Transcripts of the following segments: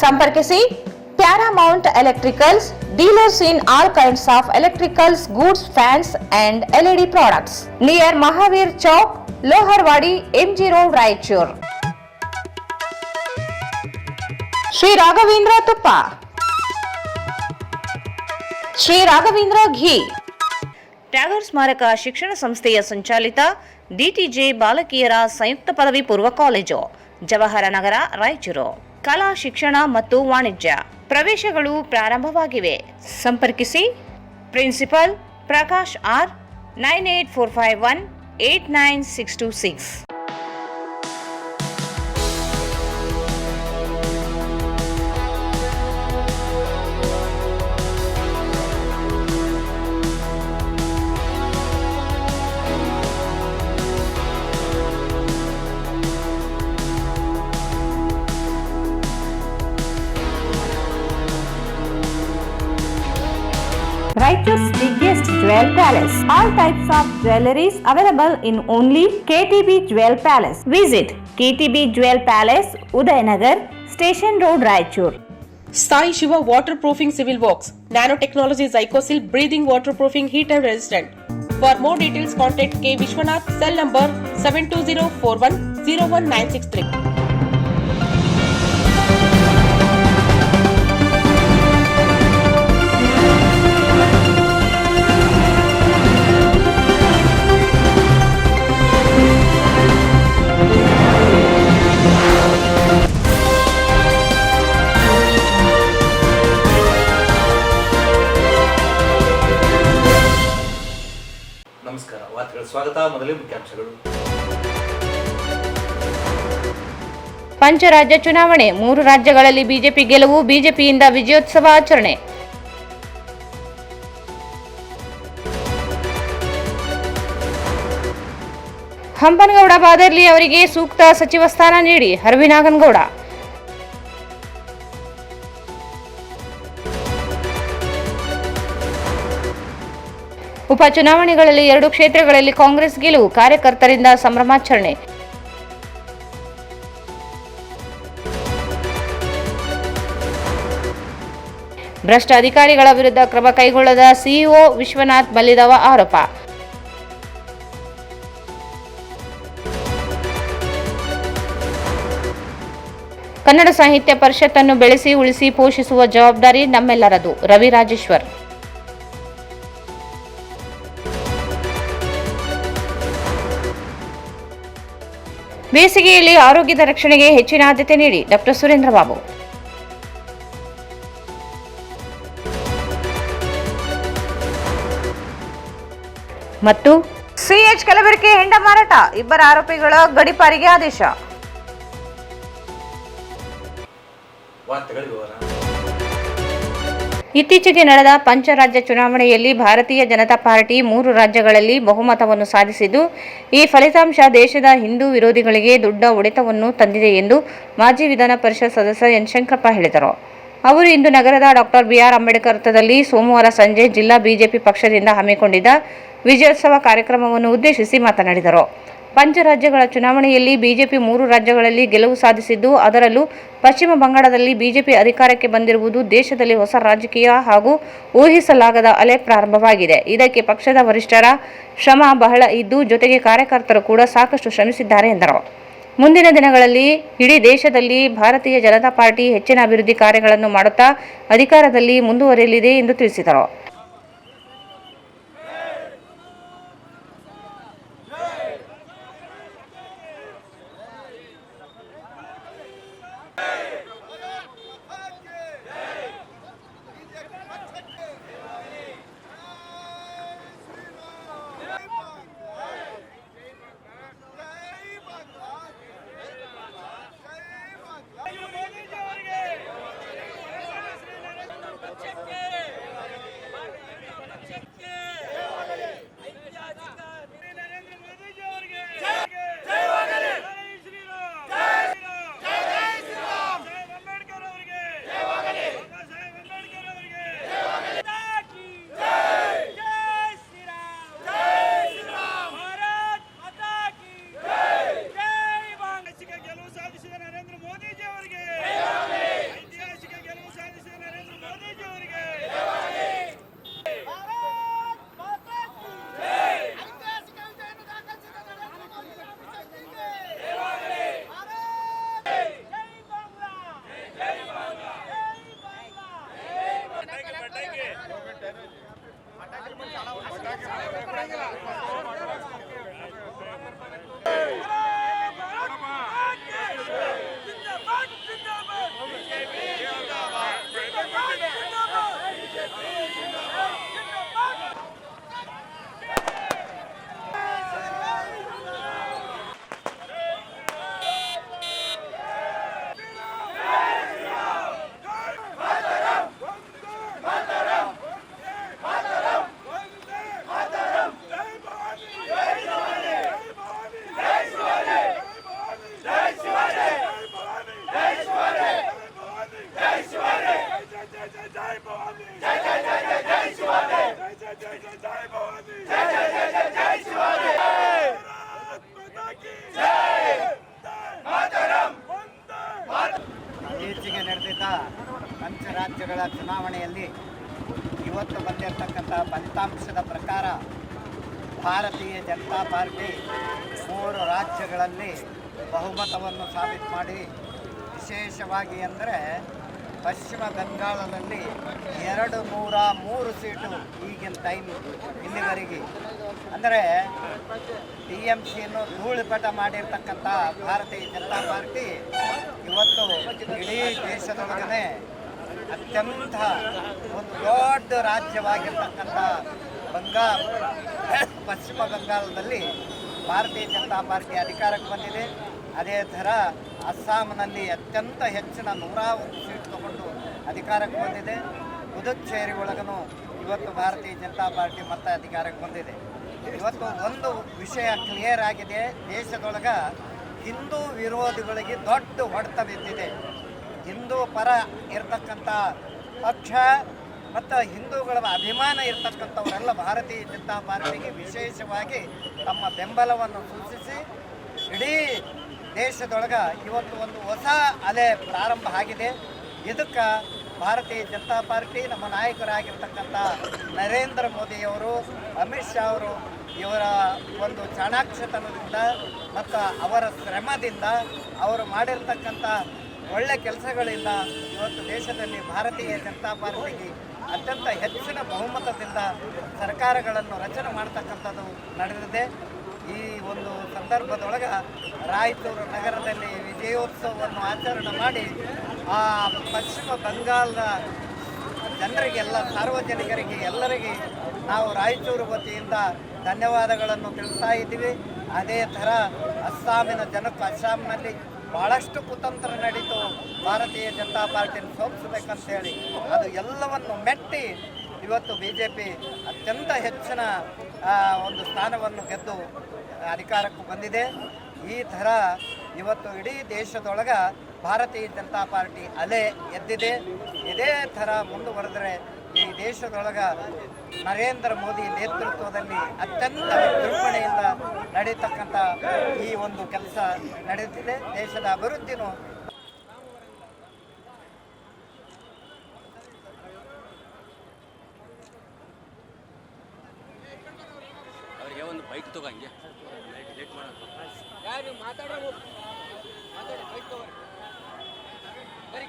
ಸಂಪರ್ಕಿಸಿ Paramount electricals, dealers in all kinds of electricals goods, fans and LED products, near Mahavir Chowk, Loharwadi, MG road, Raichur. Shri Raghavendra ತುಪ್ಪ, ಶ್ರೀ ರಾಘವೇಂದ್ರ ಘೀ, ಟ್ಯಾಗರ್ ಸ್ಮಾರಕ ಶಿಕ್ಷಣ ಸಂಸ್ಥೆಯ ಸಂಚಾಲಿತ DTJ ಬಾಲಕಿಯರ ಸಂಯುಕ್ತ ಪದವಿ ಪೂರ್ವ ಕಾಲೇಜು, ಜವಾಹರ ನಗರ, ರಾಯಚೂರು. ಕಲಾ ಶಿಕ್ಷಣ ಮತ್ತು ವಾಣಿಜ್ಯ ಪ್ರವೇಶಗಳು ಪ್ರಾರಂಭವಾಗಿವೆ. ಸಂಪರ್ಕಿಸಿ principal Prakash R 9845189626. Raichur's biggest jewel palace. All types of jewelries available in only KTB Jewel Palace. Visit KTB Jewel Palace, Udayanagar, Station Road, Raichur. Sai Shiva Waterproofing Civil Works, Nanotechnology Zycosil Breathing Waterproofing Heat and Resistant. For more details, contact K. Vishwanath, cell number 72041019663. ನಮಸ್ಕಾರ. ವಾರ್ತೆಗಳ ಸ್ವಾಗತ. ಮೊದಲೇ ಮುಖ್ಯಾಂಶಗಳು. ಪಂಚರಾಜ್ಯ ಚುನಾವಣೆ, 3 ರಾಜ್ಯಗಳಲ್ಲಿ BJP ಗೆಲುವು, ಬಿಜೆಪಿಯಿಂದ ವಿಜಯೋತ್ಸವ ಆಚರಣೆ. ಹಂಪನಗೌಡ ಬಾದರ್ಲಿ ಅವರಿಗೆ ಸೂಕ್ತ ಸಚಿವ ಸ್ಥಾನ ನೀಡಿ, ಹರವಿನಾಗನಗೌಡ. ಉಪಚುನಾವಣೆಗಳಲ್ಲಿ 2 ಕ್ಷೇತ್ರಗಳಲ್ಲಿ ಕಾಂಗ್ರೆಸ್ ಗೆಲುವು, ಕಾರ್ಯಕರ್ತರಿಂದ ಸಂಭ್ರಮಾಚರಣೆ. ಭ್ರಷ್ಟ ಅಧಿಕಾರಿಗಳ ವಿರುದ್ಧ ಕ್ರಮ ಕೈಗೊಳ್ಳದ ಸಿಇಒ ವಿಶ್ವನಾಥ್ ಮಲ್ಲಿದವ ಆರೋಪ. ಕನ್ನಡ ಸಾಹಿತ್ಯ ಪರಿಷತ್ತನ್ನು ಬೆಳೆಸಿ ಉಳಿಸಿ ಪೋಷಿಸುವ ಜವಾಬ್ದಾರಿ ನಮ್ಮೆಲ್ಲರದು, ರವಿ ರಾಜೇಶ್ವರ್. ಬೇಸಿಗೆಯಲ್ಲಿ ಆರೋಗ್ಯದ ರಕ್ಷಣೆಗೆ ಹೆಚ್ಚಿನ ಆದ್ಯತೆ ನೀಡಿ, ಡಾಕ್ಟರ್ ಸುರೇಂದ್ರ ಬಾಬು. ಮತ್ತು ಸಿಎಚ್ ಕಲಬೆರಕೆ ಹೆಂಡ ಮಾರಾಟ, ಇಬ್ಬರ ಆರೋಪಿಗಳ ಗಡೀಪಾರಿಗೆ ಆದೇಶ. ಇತ್ತೀಚೆಗೆ ನಡೆದ ಪಂಚರಾಜ್ಯ ಚುನಾವಣೆಯಲ್ಲಿ ಭಾರತೀಯ ಜನತಾ ಪಾರ್ಟಿ 3 ರಾಜ್ಯಗಳಲ್ಲಿ ಬಹುಮತವನ್ನು ಸಾಧಿಸಿದ್ದು, ಈ ಫಲಿತಾಂಶ ದೇಶದ ಹಿಂದೂ ವಿರೋಧಿಗಳಿಗೆ ದೊಡ್ಡ ಹೊಡೆತವನ್ನು ತಂದಿದೆ ಎಂದು ಮಾಜಿ ವಿಧಾನ ಪರಿಷತ್ ಸದಸ್ಯ ಎನ್ ಶಂಕರಪ್ಪ ಹೇಳಿದರು. ಅವರು ಇಂದು ನಗರದ ಡಾಕ್ಟರ್ BR ಅಂಬೇಡ್ಕರ್ ವೃತ್ತದಲ್ಲಿ ಸೋಮವಾರ ಸಂಜೆ ಜಿಲ್ಲಾ ಬಿಜೆಪಿ ಪಕ್ಷದಿಂದ ಹಮ್ಮಿಕೊಂಡಿದ್ದ ವಿಜಯೋತ್ಸವ ಕಾರ್ಯಕ್ರಮವನ್ನು ಉದ್ದೇಶಿಸಿ ಮಾತನಾಡಿದರು. ಪಂಚರಾಜ್ಯಗಳ ಚುನಾವಣೆಯಲ್ಲಿ ಬಿಜೆಪಿ 3 ರಾಜ್ಯಗಳಲ್ಲಿ ಗೆಲುವು ಸಾಧಿಸಿದ್ದು, ಅದರಲ್ಲೂ ಪಶ್ಚಿಮ ಬಂಗಾಳದಲ್ಲಿ ಬಿಜೆಪಿ ಅಧಿಕಾರಕ್ಕೆ ಬಂದಿರುವುದು ದೇಶದಲ್ಲಿ ಹೊಸ ರಾಜಕೀಯ ಹಾಗೂ ಊಹಿಸಲಾಗದ ಅಲೆ ಪ್ರಾರಂಭವಾಗಿದೆ. ಇದಕ್ಕೆ ಪಕ್ಷದ ವರಿಷ್ಠರ ಶ್ರಮ ಬಹಳ ಇದ್ದು, ಜೊತೆಗೆ ಕಾರ್ಯಕರ್ತರು ಕೂಡ ಸಾಕಷ್ಟು ಶ್ರಮಿಸಿದ್ದಾರೆ ಎಂದರು. ಮುಂದಿನ ದಿನಗಳಲ್ಲಿ ಇಡೀ ದೇಶದಲ್ಲಿ ಭಾರತೀಯ ಜನತಾ ಪಾರ್ಟಿ ಹೆಚ್ಚಿನ ಅಭಿವೃದ್ಧಿ ಕಾರ್ಯಗಳನ್ನು ಮಾಡುತ್ತಾ ಅಧಿಕಾರದಲ್ಲಿ ಮುಂದುವರಿಯಲಿದೆ ಎಂದು ತಿಳಿಸಿದರು. ಇತ್ತೀಚೆಗೆ ನಡೆದಿದ್ದ ಪಂಚರಾಜ್ಯಗಳ ಚುನಾವಣೆಯಲ್ಲಿ ಇವತ್ತು ಬಂದಿರತಕ್ಕಂಥ ಫಲಿತಾಂಶದ ಪ್ರಕಾರ ಭಾರತೀಯ ಜನತಾ ಪಾರ್ಟಿ 3 ರಾಜ್ಯಗಳಲ್ಲಿ ಬಹುಮತವನ್ನು ಸಾಬೀತು ಮಾಡಿ, ವಿಶೇಷವಾಗಿ ಅಂದರೆ ಪಶ್ಚಿಮ ಬಂಗಾಳದಲ್ಲಿ 203 ಸೀಟು ಈಗಿನ ಟೈಮ್ ಇಲ್ಲಿವರೆಗೆ, ಅಂದರೆ TMCಯನ್ನು ಧೂಳಿಪಟ ಮಾಡಿರ್ತಕ್ಕಂಥ ಭಾರತೀಯ ಜನತಾ ಪಾರ್ಟಿ ಇವತ್ತು ಇಡೀ ದೇಶದೊಳಗನೆ ಅತ್ಯಂತ ಒಂದು ದೊಡ್ಡ ರಾಜ್ಯವಾಗಿರ್ತಕ್ಕಂಥ ಪಶ್ಚಿಮ ಬಂಗಾಳದಲ್ಲಿ ಭಾರತೀಯ ಜನತಾ ಪಾರ್ಟಿ ಅಧಿಕಾರಕ್ಕೆ ಬಂದಿದೆ. ಅದೇ ಥರ ಅಸ್ಸಾಂನಲ್ಲಿ ಅತ್ಯಂತ ಹೆಚ್ಚಿನ 101 ಸೀಟ್ ತಗೊಂಡು ಅಧಿಕಾರಕ್ಕೆ ಬಂದಿದೆ. ಪುದುಚೇರಿ ಒಳಗೂ ಇವತ್ತು ಭಾರತೀಯ ಜನತಾ ಪಾರ್ಟಿ ಮತ್ತೆ ಅಧಿಕಾರಕ್ಕೆ ಬಂದಿದೆ. ಇವತ್ತು ಒಂದು ವಿಷಯ ಕ್ಲಿಯರ್ ಆಗಿದೆ, ದೇಶದೊಳಗೆ ಹಿಂದೂ ವಿರೋಧಿಗಳಿಗೆ ದೊಡ್ಡ ಹೊಡೆತ ಬಿದ್ದಿದೆ. ಹಿಂದೂ ಪರ ಇರತಕ್ಕಂಥ ಪಕ್ಷ ಮತ್ತು ಹಿಂದೂಗಳ ಅಭಿಮಾನ ಇರತಕ್ಕಂಥವರೆಲ್ಲ ಭಾರತೀಯ ಜನತಾ ಪಾರ್ಟಿಗೆ ವಿಶೇಷವಾಗಿ ತಮ್ಮ ಬೆಂಬಲವನ್ನು ಸೂಚಿಸಿ ಇಡೀ ದೇಶದೊಳಗೆ ಇವತ್ತು ಒಂದು ಹೊಸ ಅಲೆ ಪ್ರಾರಂಭ ಆಗಿದೆ. ಇದಕ್ಕೆ ಭಾರತೀಯ ಜನತಾ ಪಾರ್ಟಿ, ನಮ್ಮ ನಾಯಕರಾಗಿರ್ತಕ್ಕಂಥ ನರೇಂದ್ರ ಮೋದಿಯವರು, ಅಮಿತ್ ಶಾ ಅವರು ಇವರ ಒಂದು ಚಾಣಾಕ್ಷತನದಿಂದ ಮತ್ತು ಅವರ ಶ್ರಮದಿಂದ ಅವರು ಮಾಡಿರ್ತಕ್ಕಂಥ ಒಳ್ಳೆ ಕೆಲಸಗಳಿಂದ ಇವತ್ತು ದೇಶದಲ್ಲಿ ಭಾರತೀಯ ಜನತಾ ಪಾರ್ಟಿಗೆ ಅತ್ಯಂತ ಹೆಚ್ಚಿನ ಬಹುಮತದಿಂದ ಸರ್ಕಾರಗಳನ್ನು ರಚನೆ ಮಾಡ್ತಕ್ಕಂಥದ್ದು ನಡೆದಿದೆ. ಈ ಒಂದು ಸಂದರ್ಭದೊಳಗೆ ರಾಯಚೂರು ನಗರದಲ್ಲಿ ವಿಜಯೋತ್ಸವವನ್ನು ಆಚರಣೆ ಮಾಡಿ ಆ ಪಶ್ಚಿಮ ಬಂಗಾಳದ ಜನರಿಗೆಲ್ಲ, ಸಾರ್ವಜನಿಕರಿಗೆ ಎಲ್ಲರಿಗೆ ನಾವು ರಾಯಚೂರು ವತಿಯಿಂದ ಧನ್ಯವಾದಗಳನ್ನು ತಿಳಿಸ್ತಾ ಇದ್ದೀವಿ. ಅದೇ ಥರ ಅಸ್ಸಾಮಿನ ಜನಕ್ಕೆ ಅಸ್ಸಾಂನಲ್ಲಿ ಭಾಳಷ್ಟು ಕುತಂತ್ರ ನಡೀತು ಭಾರತೀಯ ಜನತಾ ಪಾರ್ಟಿಯನ್ನು ಸೋಲಿಸಬೇಕಂತೇಳಿ. ಅದು ಎಲ್ಲವನ್ನು ಮೆಟ್ಟಿ ಇವತ್ತು BJP ಅತ್ಯಂತ ಹೆಚ್ಚಿನ ಒಂದು ಸ್ಥಾನವನ್ನು ಗೆದ್ದು ಅಧಿಕಾರಕ್ಕೂ ಬಂದಿದೆ. ಈ ಥರ ಇವತ್ತು ಇಡೀ ದೇಶದೊಳಗೆ ಭಾರತೀಯ ಜನತಾ ಪಾರ್ಟಿ ಅಲೆ ಎದ್ದಿದೆ. ಇದೇ ಥರ ಮುಂದುವರೆದರೆ ಈ ದೇಶದೊಳಗೆ ನರೇಂದ್ರ ಮೋದಿ ನೇತೃತ್ವದಲ್ಲಿ ಅತ್ಯಂತ ವಿಜೃಂಭಣೆಯಿಂದ ನಡೀತಕ್ಕಂಥ ಈ ಒಂದು ಕೆಲಸ ನಡೆಯುತ್ತಿದೆ. ದೇಶದ ಅಭಿವೃದ್ಧಿನೂ ಅವರಿಗೆ ಒಂದು ಬೈಕ್ ತಗೊಂಗೆ ಲೇಟ್ ಮಾಡೋದು ಯಾರು ಮಾತಾಡೋ ಬೈಕ್ ತಗೋ ಬರೀ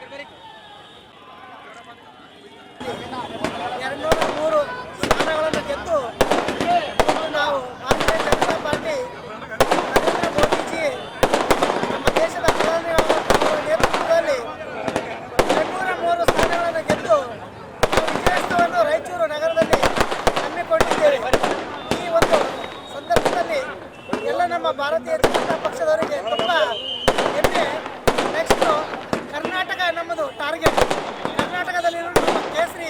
203 ಸ್ಥಾನಗಳನ್ನು ಗೆದ್ದು ನಾವು ಭಾರತೀಯ ಜನತಾ ಪಾರ್ಟಿ ನರೇಂದ್ರ ಮೋದಿಜಿ ನಮ್ಮ ದೇಶದ ಪ್ರಧಾನಿಯವರ ನೇತೃತ್ವದಲ್ಲಿ 203 ಸ್ಥಾನಗಳನ್ನು ಗೆದ್ದು ವಿಜಯೋತ್ಸವವನ್ನು ರಾಯಚೂರು ನಗರದಲ್ಲಿ ಹಮ್ಮಿಕೊಂಡಿದ್ದೇವೆ. ಈ ಒಂದು ಸಂದರ್ಭದಲ್ಲಿ ಎಲ್ಲ ನಮ್ಮ ಭಾರತೀಯ ಜನತಾ ಪಕ್ಷದವರಿಗೆ ತುಂಬ ಹೆಮ್ಮೆ. ನೆಕ್ಸ್ಟು ಕರ್ನಾಟಕ ನಮ್ಮದು ಟಾರ್ಗೆಟ್. ಕರ್ನಾಟಕದಲ್ಲಿರೋ ನಮ್ಮ ಕೇಸರಿ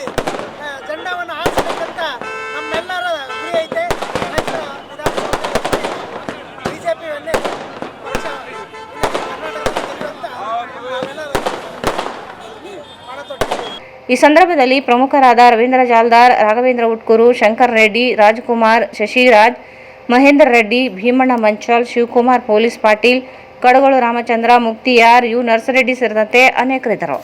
ಜೆಂಡಾವನ್ನು ಹಾರಿಸಬೇಕಂತ ನಮ್ಮೆಲ್ಲರ ಗುರಿ ಐತೆ. ನೆಕ್ಸ್ಟ್ ವಿಧಾನಸಭೆಯಲ್ಲಿ BJPಯನ್ನೇ ಪಕ್ಷ ಕರ್ನಾಟಕದಲ್ಲಿ ಗೆಲ್ಲುವಂತ ನಾವೆಲ್ಲರೂ ಪಣ ತೊಟ್ಟಿದ್ದೇವೆ. ಈ ಸಂದರ್ಭದಲ್ಲಿ ಪ್ರಮುಖರಾದ ರವೀಂದ್ರ ಜಾಲ್ದಾರ್, ರಾಘವೇಂದ್ರ ಉಟ್ಕೂರು, ಶಂಕರ್ ರೆಡ್ಡಿ, ರಾಜ್ಕುಮಾರ್, ಶಶಿರಾಜ್, ಮಹೇಂದರ್ ರೆಡ್ಡಿ, ಭೀಮಣ್ಣ ಮಂಚಾಲ್, ಶಿವಕುಮಾರ್ ಪೊಲೀಸ್ ಪಾಟೀಲ್, ಕಡಗೋಳು ರಾಮಚಂದ್ರ, ಮುಕ್ತಿಯಾರ್, ಯು ನರ್ಸರೆಡ್ಡಿ ಸೇರಿದಂತೆ ಅನೇಕರಿದ್ದರು.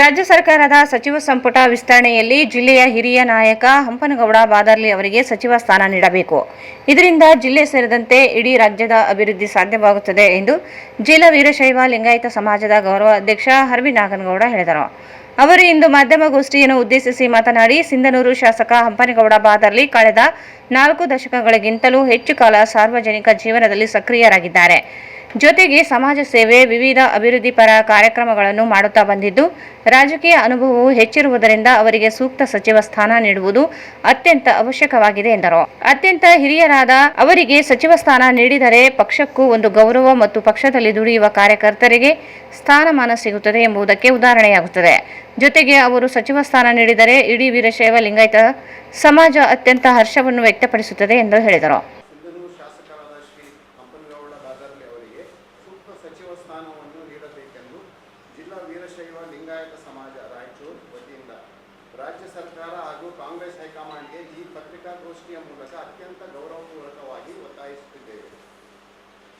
ರಾಜ್ಯ ಸರ್ಕಾರದ ಸಚಿವ ಸಂಪುಟ ವಿಸ್ತರಣೆಯಲ್ಲಿ ಜಿಲ್ಲೆಯ ಹಿರಿಯ ನಾಯಕ ಹಂಪನಗೌಡ ಬಾದಾರ್ಲಿ ಅವರಿಗೆ ಸಚಿವ ಸ್ಥಾನ ನೀಡಬೇಕು. ಇದರಿಂದ ಜಿಲ್ಲೆ ಸೇರಿದಂತೆ ಇಡೀ ರಾಜ್ಯದ ಅಭಿವೃದ್ಧಿ ಸಾಧ್ಯವಾಗುತ್ತದೆ ಎಂದು ಜಿಲ್ಲಾ ವೀರಶೈವ ಲಿಂಗಾಯತ ಸಮಾಜದ ಗೌರವ ಅಧ್ಯಕ್ಷ ಹರ್ವಿ ನಾಗನಗೌಡ ಹೇಳಿದರು. ಅವರು ಇಂದು ಮಾಧ್ಯಮಗೋಷ್ಠಿಯನ್ನು ಉದ್ದೇಶಿಸಿ ಮಾತನಾಡಿ, ಸಿಂಧನೂರು ಶಾಸಕ ಹಂಪನಗೌಡ ಬಾದರ್ಲಿ ಕಳೆದ 4 ದಶಕಗಳಿಗಿಂತಲೂ ಹೆಚ್ಚು ಕಾಲ ಸಾರ್ವಜನಿಕ ಜೀವನದಲ್ಲಿ ಸಕ್ರಿಯರಾಗಿದ್ದಾರೆ. ಜೊತೆಗೆ ಸಮಾಜ ಸೇವೆ, ವಿವಿಧ ಅಭಿವೃದ್ಧಿ ಪರ ಕಾರ್ಯಕ್ರಮಗಳನ್ನು ಮಾಡುತ್ತಾ ಬಂದಿದ್ದು, ರಾಜಕೀಯ ಅನುಭವವು ಹೆಚ್ಚಿರುವುದರಿಂದ ಅವರಿಗೆ ಸೂಕ್ತ ಸಚಿವ ಸ್ಥಾನ ನೀಡುವುದು ಅತ್ಯಂತ ಅವಶ್ಯಕವಾಗಿದೆ ಎಂದರು. ಅತ್ಯಂತ ಹಿರಿಯರಾದ ಅವರಿಗೆ ಸಚಿವ ಸ್ಥಾನ ನೀಡಿದರೆ ಪಕ್ಷಕ್ಕೂ ಒಂದು ಗೌರವ ಮತ್ತು ಪಕ್ಷದಲ್ಲಿ ದುಡಿಯುವ ಕಾರ್ಯಕರ್ತರಿಗೆ ಸ್ಥಾನಮಾನ ಸಿಗುತ್ತದೆ ಎಂಬುದಕ್ಕೆ ಉದಾಹರಣೆಯಾಗುತ್ತದೆ. ಜೊತೆಗೆ ಅವರು ಸಚಿವ ಸ್ಥಾನ ನೀಡಿದರೆ ಇಡೀ ವೀರಶೈವ ಲಿಂಗಾಯತ ಸಮಾಜ ಅತ್ಯಂತ ಹರ್ಷವನ್ನು ವ್ಯಕ್ತಪಡಿಸುತ್ತದೆ ಎಂದು ಹೇಳಿದರು. ಸಿಂಧನೂರು ಶಾಸಕರಾದ ಶ್ರೀ ಹಂಪನಗೌಡ ಬಾದರ್ಲಿ ಅವರಿಗೆ ಸೂಕ್ತ ಸಚಿವ ಸ್ಥಾನವನ್ನು ನೀಡಬೇಕೆಂದು ಜಿಲ್ಲಾ ವೀರಶೈವ ಲಿಂಗಾಯತ ಸಮಾಜ ರಾಯಚೂರು ವತಿಯಿಂದ ರಾಜ್ಯ ಸರ್ಕಾರ ಹಾಗೂ ಕಾಂಗ್ರೆಸ್ ಹೈಕಮಾಂಡ್ಗೆ ಈ ಪತ್ರಿಕಾಗೋಷ್ಠಿಯ ಮೂಲಕ ಅತ್ಯಂತ ಗೌರವಪೂರ್ವಕವಾಗಿ ಒತ್ತಾಯಿಸುತ್ತಿದ್ದೇವೆ.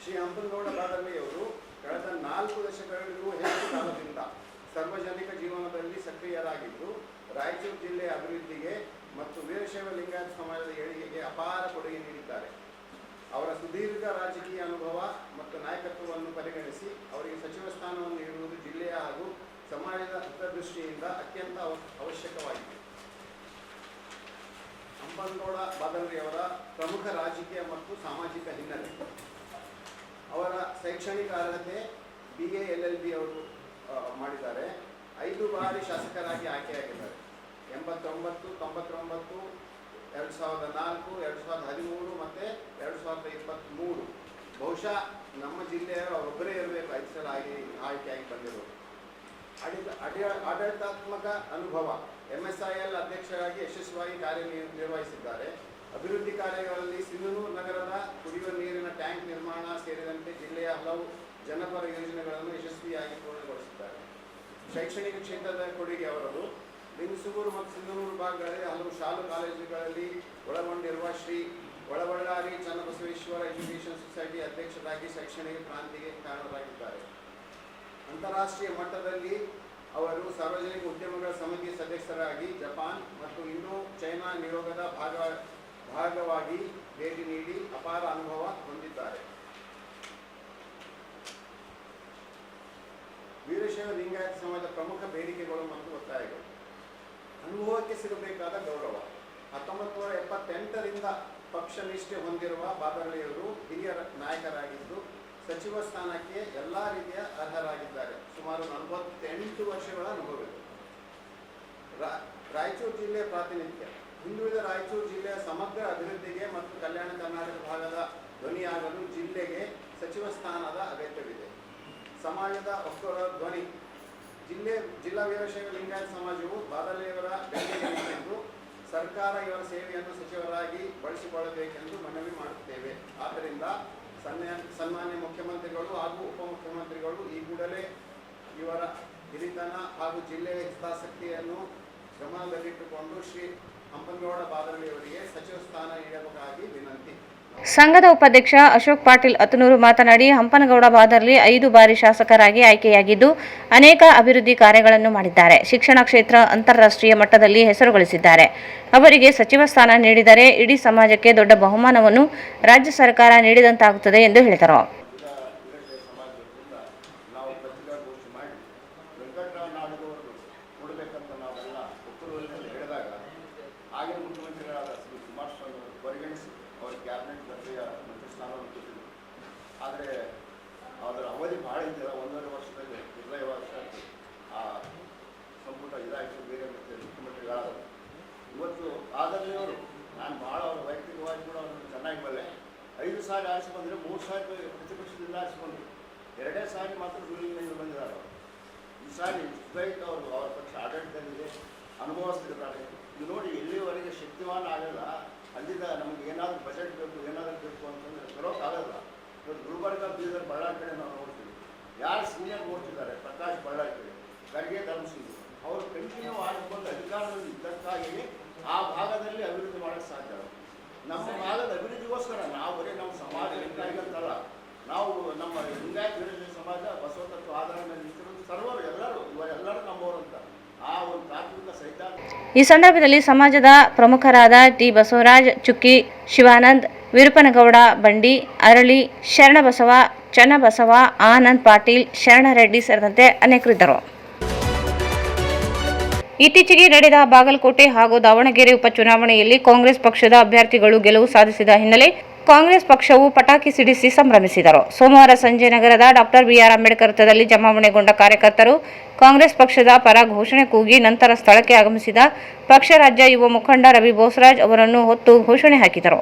ಶ್ರೀ ಹಂಪನಗೌಡ ಬಾದರ್ಲಿಯವರು ಕಳೆದ 4 ದಶಕಗಳಿಗೂ ಹೆಚ್ಚು ಕಾಲದಿಂದ ಸಾರ್ವಜನಿಕ ಜೀವನದಲ್ಲಿ ಸಕ್ರಿಯರಾಗಿದ್ದು, ರಾಯಚೂರು ಜಿಲ್ಲೆಯ ಅಭಿವೃದ್ಧಿಗೆ ಮತ್ತು ವೀರಶೈವ ಲಿಂಗಾಯತ ಸಮಾಜದ ಏಳಿಗೆಗೆ ಅಪಾರ ಕೊಡುಗೆ ನೀಡಿದ್ದಾರೆ. ಅವರ ಸುದೀರ್ಘ ರಾಜಕೀಯ ಅನುಭವ ಮತ್ತು ನಾಯಕತ್ವವನ್ನು ಪರಿಗಣಿಸಿ ಅವರಿಗೆ ಸಚಿವ ಸ್ಥಾನವನ್ನು ನೀಡುವುದು ಜಿಲ್ಲೆಯ ಹಾಗೂ ಸಮಾಜದ ಹಿತದೃಷ್ಟಿಯಿಂದ ಅತ್ಯಂತ ಅವಶ್ಯಕವಾಗಿದೆ. ಹಂಪನಗೌಡ ಬಾದರ್ಲಿಯವರ ಪ್ರಮುಖ ರಾಜಕೀಯ ಮತ್ತು ಸಾಮಾಜಿಕ ಹಿನ್ನೆಲೆ: ಅವರ ಶೈಕ್ಷಣಿಕ ಅರ್ಹತೆ BA LLB ಅವರು ಮಾಡಿದ್ದಾರೆ. 5 ಬಾರಿ ಶಾಸಕರಾಗಿ ಆಯ್ಕೆಯಾಗಿದ್ದಾರೆ. 89, 99, 2004, 2013 ಮತ್ತು 2023. ಬಹುಶಃ ನಮ್ಮ ಜಿಲ್ಲೆಯವರು ಅವರೊಬ್ಬರೇ ಇರಬೇಕು 5 ಸಲ ಆಯ್ಕೆಯಾಗಿ ಬಂದಿರೋರು. ಆಡಳಿತಾತ್ಮಕ ಅನುಭವ: MSIL ಅಧ್ಯಕ್ಷರಾಗಿ ಯಶಸ್ವಿಯಾಗಿ ಕಾರ್ಯನಿರ್ವಹಿಸಿದ್ದಾರೆ. ಅಭಿವೃದ್ಧಿ ಕಾರ್ಯಗಳಲ್ಲಿ ಸಿಂಧನೂರು ನಗರದ ಕುಡಿಯುವ ನೀರಿನ ಟ್ಯಾಂಕ್ ನಿರ್ಮಾಣ ಸೇರಿದಂತೆ ಜಿಲ್ಲೆಯ ಹಲವು ಜನಪರ ಯೋಜನೆಗಳನ್ನು ಯಶಸ್ವಿಯಾಗಿ ಪೂರ್ಣಗೊಳಿಸಿದ್ದಾರೆ. ಶೈಕ್ಷಣಿಕ ಕ್ಷೇತ್ರದ ಕೊಡುಗೆ ಅವರದು. ಲಿಂಗಸೂರು ಮತ್ತು ಸಿಂಧನೂರು ಭಾಗಗಳಲ್ಲಿ ಹಲವು ಶಾಲಾ ಕಾಲೇಜುಗಳಲ್ಲಿ ಒಳಗೊಂಡಿರುವ ಶ್ರೀ ಒಳಬಳ್ಳಾರಿ ಚನ್ನಬಸವೇಶ್ವರ ಎಜುಕೇಷನ್ ಸೊಸೈಟಿ ಅಧ್ಯಕ್ಷರಾಗಿ ಶೈಕ್ಷಣಿಕ ಕ್ರಾಂತಿಗೆ ಕಾರಣರಾಗಿದ್ದಾರೆ. ಅಂತಾರಾಷ್ಟ್ರೀಯ ಮಟ್ಟದಲ್ಲಿ ಅವರು ಸಾರ್ವಜನಿಕ ಉದ್ಯಮಗಳ ಸಮಿತಿ ಸದಸ್ಯರಾಗಿ ಜಪಾನ್ ಮತ್ತು ಇಂಡೋ ಚೈನಾ ನಿಯೋಗದ ಭಾಗವಾಗಿ ಭೇಟಿ ನೀಡಿ ಅಪಾರ ಅನುಭವ ಹೊಂದಿದ್ದಾರೆ. ವೀರಶೈವ ಲಿಂಗಾಯತ ಸಮಾಜದ ಪ್ರಮುಖ ಬೇಡಿಕೆಗಳು ಮತ್ತು ಒತ್ತಾಯಗಳು: ಅನುಭವಕ್ಕೆ ಸಿಗಬೇಕಾದ ಗೌರವ: 1978ರಿಂದ ಪಕ್ಷ ನಿಷ್ಠೆ ಹೊಂದಿರುವ ಬಾದರ್ಲಿಯವರು ಹಿರಿಯ ನಾಯಕರಾಗಿದ್ದು ಸಚಿವ ಸ್ಥಾನಕ್ಕೆ ಎಲ್ಲ ರೀತಿಯ ಅರ್ಹರಾಗಿದ್ದಾರೆ. ಸುಮಾರು 48 ವರ್ಷಗಳ ಅನುಭವವಿದೆ. ರಾಯಚೂರು ಜಿಲ್ಲೆಯ ಪ್ರಾತಿನಿಧ್ಯ: ಹಿಂದುಳಿದ ರಾಯಚೂರು ಜಿಲ್ಲೆಯ ಸಮಗ್ರ ಅಭಿವೃದ್ಧಿಗೆ ಮತ್ತು ಕಲ್ಯಾಣ ಕರ್ನಾಟಕ ಭಾಗದ ಧ್ವನಿಯಾಗಲು ಜಿಲ್ಲೆಗೆ ಸಚಿವ ಸ್ಥಾನದ ಅಗತ್ಯವಿದೆ. ಸಮಾಜದ ಒಕ್ಕೂಟ ಧ್ವನಿ: ಜಿಲ್ಲಾ ವೀರಶೈವ ಲಿಂಗಾಯತ ಸಮಾಜವು ಬಾದರ್ಲಿಯವರ ಬೆಂಬಲಿಸಿದ್ದು ಸರ್ಕಾರ ಇವರ ಸೇವೆಯನ್ನು ಸಚಿವರಾಗಿ ಬಳಸಿಕೊಳ್ಳಬೇಕೆಂದು ಮನವಿ ಮಾಡುತ್ತೇವೆ. ಆದ್ದರಿಂದ ಸನ್ಮಾನ್ಯ ಮುಖ್ಯಮಂತ್ರಿಗಳು ಹಾಗೂ ಉಪಮುಖ್ಯಮಂತ್ರಿಗಳು ಈ ಕೂಡಲೇ ಇವರ ಹಿರಿತನ ಹಾಗೂ ಜಿಲ್ಲೆಯ ಹಿತಾಸಕ್ತಿಯನ್ನು ಗಮನದಲ್ಲಿಟ್ಟುಕೊಂಡು ಶ್ರೀ ಹಂಪನಗೌಡ ಬಾದರ್ಲಿಯವರಿಗೆ ಸಚಿವ ಸ್ಥಾನ ನೀಡಬೇಕಾಗಿ ವಿನಂತಿ. ಸಂಘದ ಉಪಾಧ್ಯಕ್ಷ ಅಶೋಕ್ ಪಾಟೀಲ್ ಅತನೂರು ಮಾತನಾಡಿ, ಹಂಪನಗೌಡ ಬಾದರ್ಲಿ 5 ಬಾರಿ ಶಾಸಕರಾಗಿ ಆಯ್ಕೆಯಾಗಿದ್ದು ಅನೇಕ ಅಭಿವೃದ್ಧಿ ಕಾರ್ಯಗಳನ್ನು ಮಾಡಿದ್ದಾರೆ. ಶಿಕ್ಷಣ ಕ್ಷೇತ್ರ ಅಂತಾರಾಷ್ಟ್ರೀಯ ಮಟ್ಟದಲ್ಲಿ ಹೆಸರು ಗಳಿಸಿದ್ದಾರೆ. ಅವರಿಗೆ ಸಚಿವ ಸ್ಥಾನ ನೀಡಿದರೆ ಇಡೀ ಸಮಾಜಕ್ಕೆ ದೊಡ್ಡ ಬಹುಮಾನವನ್ನು ರಾಜ್ಯ ಸರ್ಕಾರ ನೀಡಿದಂತಾಗುತ್ತದೆ ಎಂದು ಹೇಳಿದರು. ಆದರೆ ಅದರ ಅವಧಿ ಭಾಳ ಇದ್ದಿಲ್ಲ, 1.5 ವರ್ಷದಲ್ಲಿ 2 ವರ್ಷ ಆ ಸಂಪುಟ ಇದಾಯಿತು, ಬೇರೆ ಮತ್ತೆ ಮುಖ್ಯಮಂತ್ರಿಗಳಾದರು. ಇವತ್ತು ಬಾದರ್ಲಿಯವರು ನಾನು ಭಾಳ ಅವರ ವೈಯಕ್ತಿಕವಾಗಿ ಕೂಡ ಅವ್ರನ್ನ ಚೆನ್ನಾಗಿ ಬಲ್ಲೆ. 5 ಸಾರಿ ಆರಿಸಿ ಬಂದರೆ 3 ಸಾರಿ ಪ್ರತಿಪಕ್ಷದಿಂದ ಆರಿಸಿ ಬಂದರು. 2 ಸಾರಿ ಮಾತ್ರ ರೂಲಿಂಗ್ನಲ್ಲಿ ಬಂದಿದ್ದಾರೆ. ಈ ಸಾರಿ ಸ್ಟ್ರೈಟ್ ಅವರು ಅವರ ಪಕ್ಷ ಆಡಳಿತದಲ್ಲಿದೆ, ಅನುಭವಿಸ್ತಿದ್ದಾರೆ. ಇದು ನೋಡಿ, ಎಲ್ಲಿವರೆಗೆ ಶಕ್ತಿವಾನ ಆಗಲ್ಲ, ಅಲ್ಲಿಂದ ನಮಗೆ ಏನಾದರೂ ಬಜೆಟ್ ಬೇಕು, ಏನಾದರೂ ಬೇಕು ಅಂತಂದರೆ ತರೋಕ್ಕಾಗಲ್ಲ. ಇವತ್ತು ಗುಲ್ಬರ್ಗ, ಬೀದರ್, ಬಳ್ಳಾರಿ ಕಡೆ ನಾವು ನೋಡ್ತೀವಿ. ಯಾರು ಸೀನಿಯರ್ ನೋಡ್ತಿದ್ದಾರೆ, ಪ್ರಕಾಶ್ ಬಳ್ಳಾರಿ ಕಡೆ, ಖರ್ಗೆ ಧರ್ಮಸಿಂಗ್, ಅವರು ಕಂಟಿನ್ಯೂ ಆಗಿಕೊಂಡು ಅಧಿಕಾರದಲ್ಲಿ ಇದ್ದಕ್ಕಾಗಿ ಆ ಭಾಗದಲ್ಲಿ ಅಭಿವೃದ್ಧಿ ಮಾಡೋಕ್ಕೆ ಸಾಧ್ಯ. ನಮ್ಮ ಭಾಗದ ಅಭಿವೃದ್ಧಿಗೋಸ್ಕರ ನಾವು ಬರೀ ನಮ್ಮ ಸಮಾಜ ಅಂತಲ್ಲ, ನಾವು ನಮ್ಮ ಲಿಂಗಾಯತ ವೀರಶೈವ ಸಮಾಜ ಬಸವ ತತ್ವ ಆಧಾರದ ಮೇಲೆ ನಿಂತಿರೋದು ಸರ್ವರು ಎಲ್ಲರೂ ಇವರೆಲ್ಲರೂ ನಮ್ಮವರು ಅಂತ ಆ ಒಂದು ತಾತ್ವಿಕ ಸೈದ್ಧಾಂತ. ಈ ಸಂದರ್ಭದಲ್ಲಿ ಸಮಾಜದ ಪ್ರಮುಖರಾದ ಟಿ ಬಸವರಾಜ್, ಚುಕ್ಕಿ ಶಿವಾನಂದ್, ವಿರುಪನಗೌಡ ಬಂಡಿ, ಅರಳಿ, ಶರಣಬಸವ, ಚನ್ನಬಸವ, ಆನಂದ್ ಪಾಟೀಲ್, ಶರಣರೆಡ್ಡಿ ಸೇರಿದಂತೆ ಅನೇಕರಿದ್ದರು. ಇತ್ತೀಚೆಗೆ ನಡೆದ ಬಾಗಲಕೋಟೆ ಹಾಗೂ ದಾವಣಗೆರೆ ಉಪಚುನಾವಣೆಯಲ್ಲಿ ಕಾಂಗ್ರೆಸ್ ಪಕ್ಷದ ಅಭ್ಯರ್ಥಿಗಳು ಗೆಲುವು ಸಾಧಿಸಿದ ಹಿನ್ನೆಲೆ ಕಾಂಗ್ರೆಸ್ ಪಕ್ಷವು ಪಟಾಕಿ ಸಿಡಿಸಿ ಸಂಭ್ರಮಿಸಿದರು. ಸೋಮವಾರ ಸಂಜೆ ನಗರದ ಡಾಕ್ಟರ್ ಬಿಆರ್ ಅಂಬೇಡ್ಕರ್ ವೃತ್ತದಲ್ಲಿ ಜಮಾವಣೆಗೊಂಡ ಕಾರ್ಯಕರ್ತರು ಕಾಂಗ್ರೆಸ್ ಪಕ್ಷದ ಪರ ಘೋಷಣೆ ಕೂಗಿ ನಂತರ ಸ್ಥಳಕ್ಕೆ ಆಗಮಿಸಿದ ಪಕ್ಷ ರಾಜ್ಯ ಯುವ ಮುಖಂಡ ರವಿ ಬೋಸರಾಜ್ ಅವರನ್ನು ಹೊತ್ತು ಘೋಷಣೆ ಹಾಕಿದರು.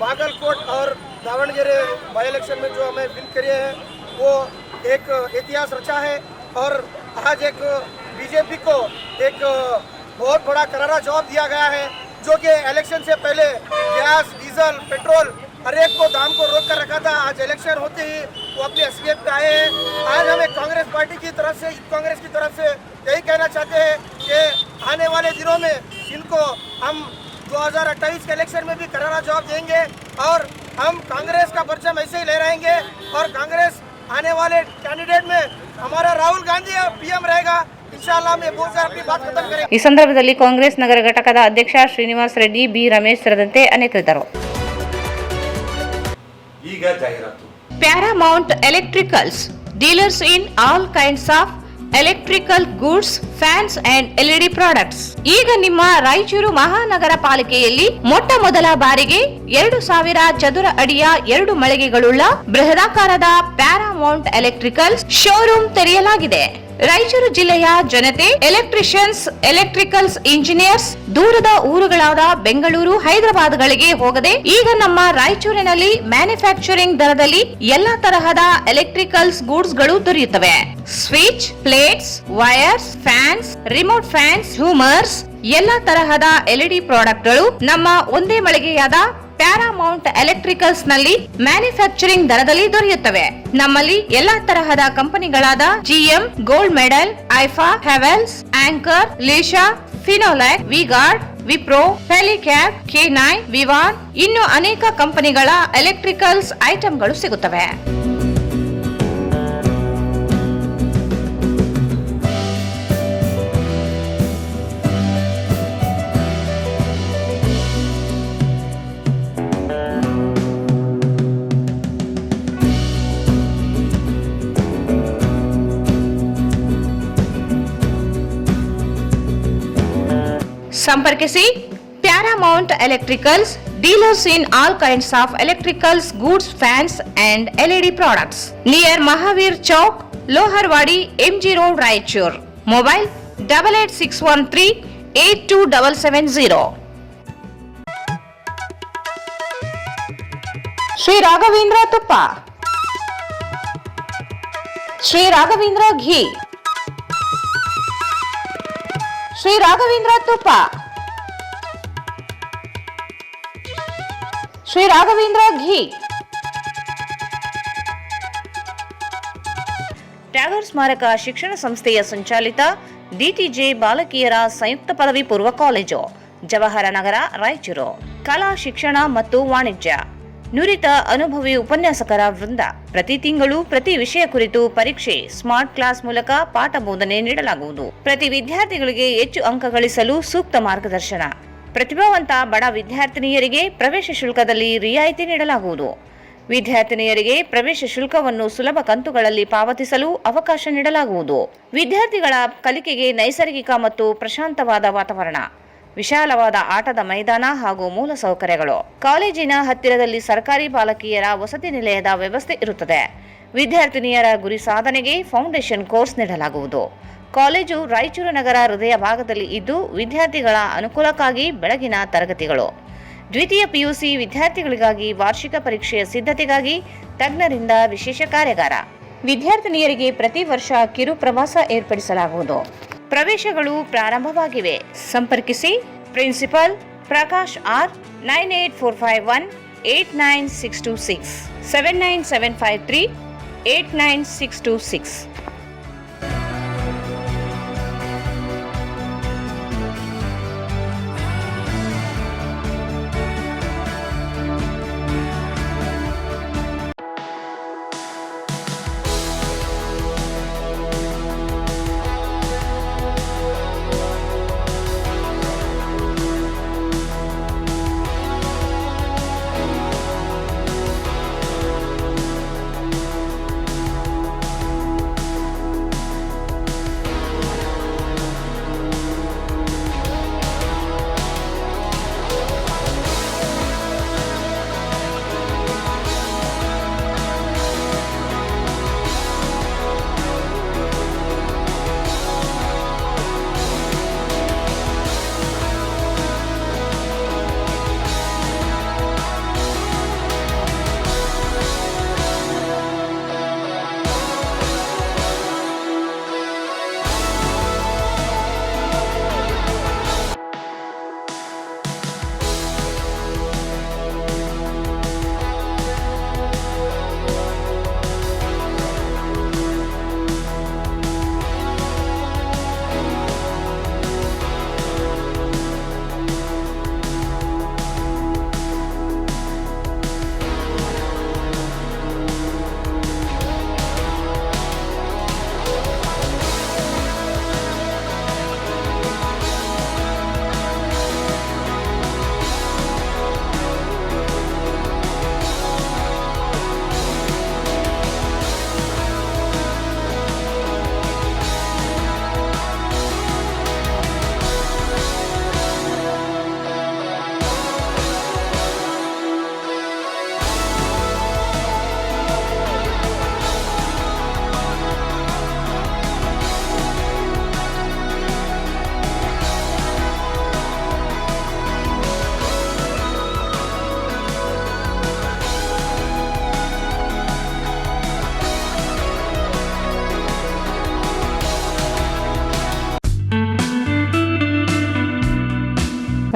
बागलकोट और दावणगेरे बाई इलेक्शन में जो हमें विन करे हैं वो एक इतिहास रचा है और आज एक बीजेपी को एक बहुत बड़ा करारा जवाब दिया गया है, जो कि इलेक्शन से पहले गैस डीजल पेट्रोल हर एक को दाम को रोक कर रखा था। आज इलेक्शन होते ही वो अपनी असलियत पे आए हैं। आज हमें कांग्रेस पार्टी की तरफ से कांग्रेस की तरफ से यही कहना चाहते हैं कि आने वाले दिनों में इनको हम 2028 के इलेक्शन में भी करारा जवाब देंगे और हम कांग्रेस का परचम ऐसे ही ले रहेंगे और कांग्रेस आने वाले कैंडिडेट में हमारा राहुल गांधी पीएम रहेगा। इंशाल्लाह हम ये बोलकर अपनी बात खत्म करेंगे। ಈ ಸಂದರ್ಭದಲ್ಲಿ ಕಾಂಗ್ರೆಸ್ ನಗರ ಘಟಕದ ಅಧ್ಯಕ್ಷ ಶ್ರೀನಿವಾಸ್ ರೆಡ್ಡಿ, ಬಿ ರಮೇಶ್ ಸೇರಿದಂತೆ ಅನೇಕರಿದ್ದರು. ಈಗ ಜಾಹೀರಾತು. Paramount electricals dealers in all kinds of electrical goods, fans and LED products. ಈಗ ನಿಮ್ಮ ರಾಯಚೂರು ಮಹಾನಗರ ಪಾಲಿಕೆಯಲ್ಲಿ ಮೊಟ್ಟ ಮೊದಲ ಬಾರಿಗೆ 2000 ಚದುರ ಅಡಿಯ 2 ಮಳಿಗೆಗಳುಳ್ಳ ಬೃಹದಾಕಾರದ ಪ್ಯಾರಾಮೌಂಟ್ ಎಲೆಕ್ಟ್ರಿಕಲ್ಸ್ ಶೋರೂಮ್ ತೆರೆಯಲಾಗಿದೆ. ರಾಯಚೂರು ಜಿಲ್ಲೆಯ ಜನತೆ, ಎಲೆಕ್ಟ್ರಿಷಿಯನ್ಸ್, ಎಲೆಕ್ಟ್ರಿಕಲ್ಸ್ ಇಂಜಿನಿಯರ್ಸ್ ದೂರದ ಊರುಗಳಾದ ಬೆಂಗಳೂರು, ಹೈದರಾಬಾದ್ಗಳಿಗೆ ಹೋಗದೆ ಈಗ ನಮ್ಮ ರಾಯಚೂರಿನಲ್ಲಿ ಮ್ಯಾನುಫ್ಯಾಕ್ಚರಿಂಗ್ ದರದಲ್ಲಿ ಎಲ್ಲಾ ತರಹದ ಎಲೆಕ್ಟ್ರಿಕಲ್ಸ್ ಗೂಡ್ಸ್ ಗಳು ದೊರೆಯುತ್ತವೆ. Switch, plates, wires, fans, remote fans, ಹ್ಯೂಮರ್ಸ್, ಎಲ್ಲಾ ತರಹದ ಎಲ್ಇಡಿ ಪ್ರಾಡಕ್ಟ್ಗಳು ನಮ್ಮ ಒಂದೇ ಮಳಿಗೆಯಾದ ಪ್ಯಾರಾಮೌಂಟ್ ಎಲೆಕ್ಟ್ರಿಕಲ್ಸ್ ನಲ್ಲಿ ಮ್ಯಾನುಫ್ಯಾಕ್ಚರಿಂಗ್ ದರದಲ್ಲಿ ದೊರೆಯುತ್ತವೆ. ನಮ್ಮಲ್ಲಿ ಎಲ್ಲಾ ತರಹದ ಕಂಪನಿಗಳಾದ ಜಿಎಂ, ಗೋಲ್ಡ್ ಮೆಡಲ್, ಐಫಾ, ಹೆವೆಲ್ಸ್, ಆಂಕರ್, ಲೀಶಾ, ಫಿನೋಲೆಕ್, ವಿಗಾರ್ಡ್, ವಿಪ್ರೋ, ಹೆಲಿಕ್ಯಾಪ್, K9, ವಿವಾನ್ ಇನ್ನು ಅನೇಕ ಕಂಪನಿಗಳ ಎಲೆಕ್ಟ್ರಿಕಲ್ಸ್ ಐಟಂಗಳು ಸಿಗುತ್ತವೆ. ಸಂಪರ್ಕಿಸಿ Paramount electricals dealers in all kinds of electricals goods, fans and LED products near Mahavir Chowk, Loharwadi, MG road, Raichur. Mobile 8861382770. Shri Raghavendra ತುಪ್ಪ, ಶ್ರೀ ರಾಘವೇಂದ್ರ ಘೀ, ಶ್ರೀ ರಾಘವೇಂದ್ರ ತುಪ್ಪ, ಶ್ರೀ ರಾಘವೇಂದ್ರ ಘೀ. ಟ್ಯಾಗರ್ ಸ್ಮಾರಕ ಶಿಕ್ಷಣ ಸಂಸ್ಥೆಯ ಸಂಚಾಲಿತ DTJ ಬಾಲಕಿಯರ ಸಂಯುಕ್ತ ಪದವಿ ಪೂರ್ವ ಕಾಲೇಜು, ಜವಾಹರ ನಗರ, ರಾಯಚೂರು. ಕಲಾ ಶಿಕ್ಷಣ ಮತ್ತು ವಾಣಿಜ್ಯ, ನುರಿತ ಅನುಭವಿ ಉಪನ್ಯಾಸಕರ ವೃಂದ. ಪ್ರತಿ ತಿಂಗಳು ಪ್ರತಿ ವಿಷಯ ಕುರಿತು ಪರೀಕ್ಷೆ, ಸ್ಮಾರ್ಟ್ ಕ್ಲಾಸ್ ಮೂಲಕ ಪಾಠ ಬೋಧನೆ ನೀಡಲಾಗುವುದು. ಪ್ರತಿ ವಿದ್ಯಾರ್ಥಿಗಳಿಗೆ ಹೆಚ್ಚು ಅಂಕ ಗಳಿಸಲು ಸೂಕ್ತ ಮಾರ್ಗದರ್ಶನ. ಪ್ರತಿಭಾವಂತ ಬಡ ವಿದ್ಯಾರ್ಥಿನಿಯರಿಗೆ ಪ್ರವೇಶ ಶುಲ್ಕದಲ್ಲಿ ರಿಯಾಯಿತಿ ನೀಡಲಾಗುವುದು. ವಿದ್ಯಾರ್ಥಿನಿಯರಿಗೆ ಪ್ರವೇಶ ಶುಲ್ಕವನ್ನು ಸುಲಭ ಕಂತುಗಳಲ್ಲಿ ಪಾವತಿಸಲು ಅವಕಾಶ ನೀಡಲಾಗುವುದು. ವಿದ್ಯಾರ್ಥಿಗಳ ಕಲಿಕೆಗೆ ನೈಸರ್ಗಿಕ ಮತ್ತು ಪ್ರಶಾಂತವಾದ ವಾತಾವರಣ, ವಿಶಾಲವಾದ ಆಟದ ಮೈದಾನ ಹಾಗೂ ಮೂಲಸೌಕರ್ಯಗಳು. ಕಾಲೇಜಿನ ಹತ್ತಿರದಲ್ಲಿ ಸರ್ಕಾರಿ ಬಾಲಕಿಯರ ವಸತಿ ನಿಲಯದ ವ್ಯವಸ್ಥೆ ಇರುತ್ತದೆ. ವಿದ್ಯಾರ್ಥಿನಿಯರ ಗುರಿ ಸಾಧನೆಗೆ ಫೌಂಡೇಶನ್ ಕೋರ್ಸ್ ನೀಡಲಾಗುವುದು. ಕಾಲೇಜು ರಾಯಚೂರು ನಗರ ಹೃದಯ ಭಾಗದಲ್ಲಿ ಇದ್ದು ವಿದ್ಯಾರ್ಥಿಗಳ ಅನುಕೂಲಕ್ಕಾಗಿ ಬೆಳಗಿನ ತರಗತಿಗಳು. ದ್ವಿತೀಯ ಪಿಯುಸಿ ವಿದ್ಯಾರ್ಥಿಗಳಿಗಾಗಿ ವಾರ್ಷಿಕ ಪರೀಕ್ಷೆಯ ಸಿದ್ಧತೆಗಾಗಿ ತಜ್ಞರಿಂದ ವಿಶೇಷ ಕಾರ್ಯಾಗಾರ. ವಿದ್ಯಾರ್ಥಿನಿಯರಿಗೆ ಪ್ರತಿ ವರ್ಷ ಕಿರು ಪ್ರವಾಸ ಏರ್ಪಡಿಸಲಾಗುವುದು. ಪ್ರವೇಶಗಳು ಪ್ರಾರಂಭವಾಗಿವೆ. ಸಂಪರ್ಕಿಸಿ principal Prakash R 9845189626 79753 89626.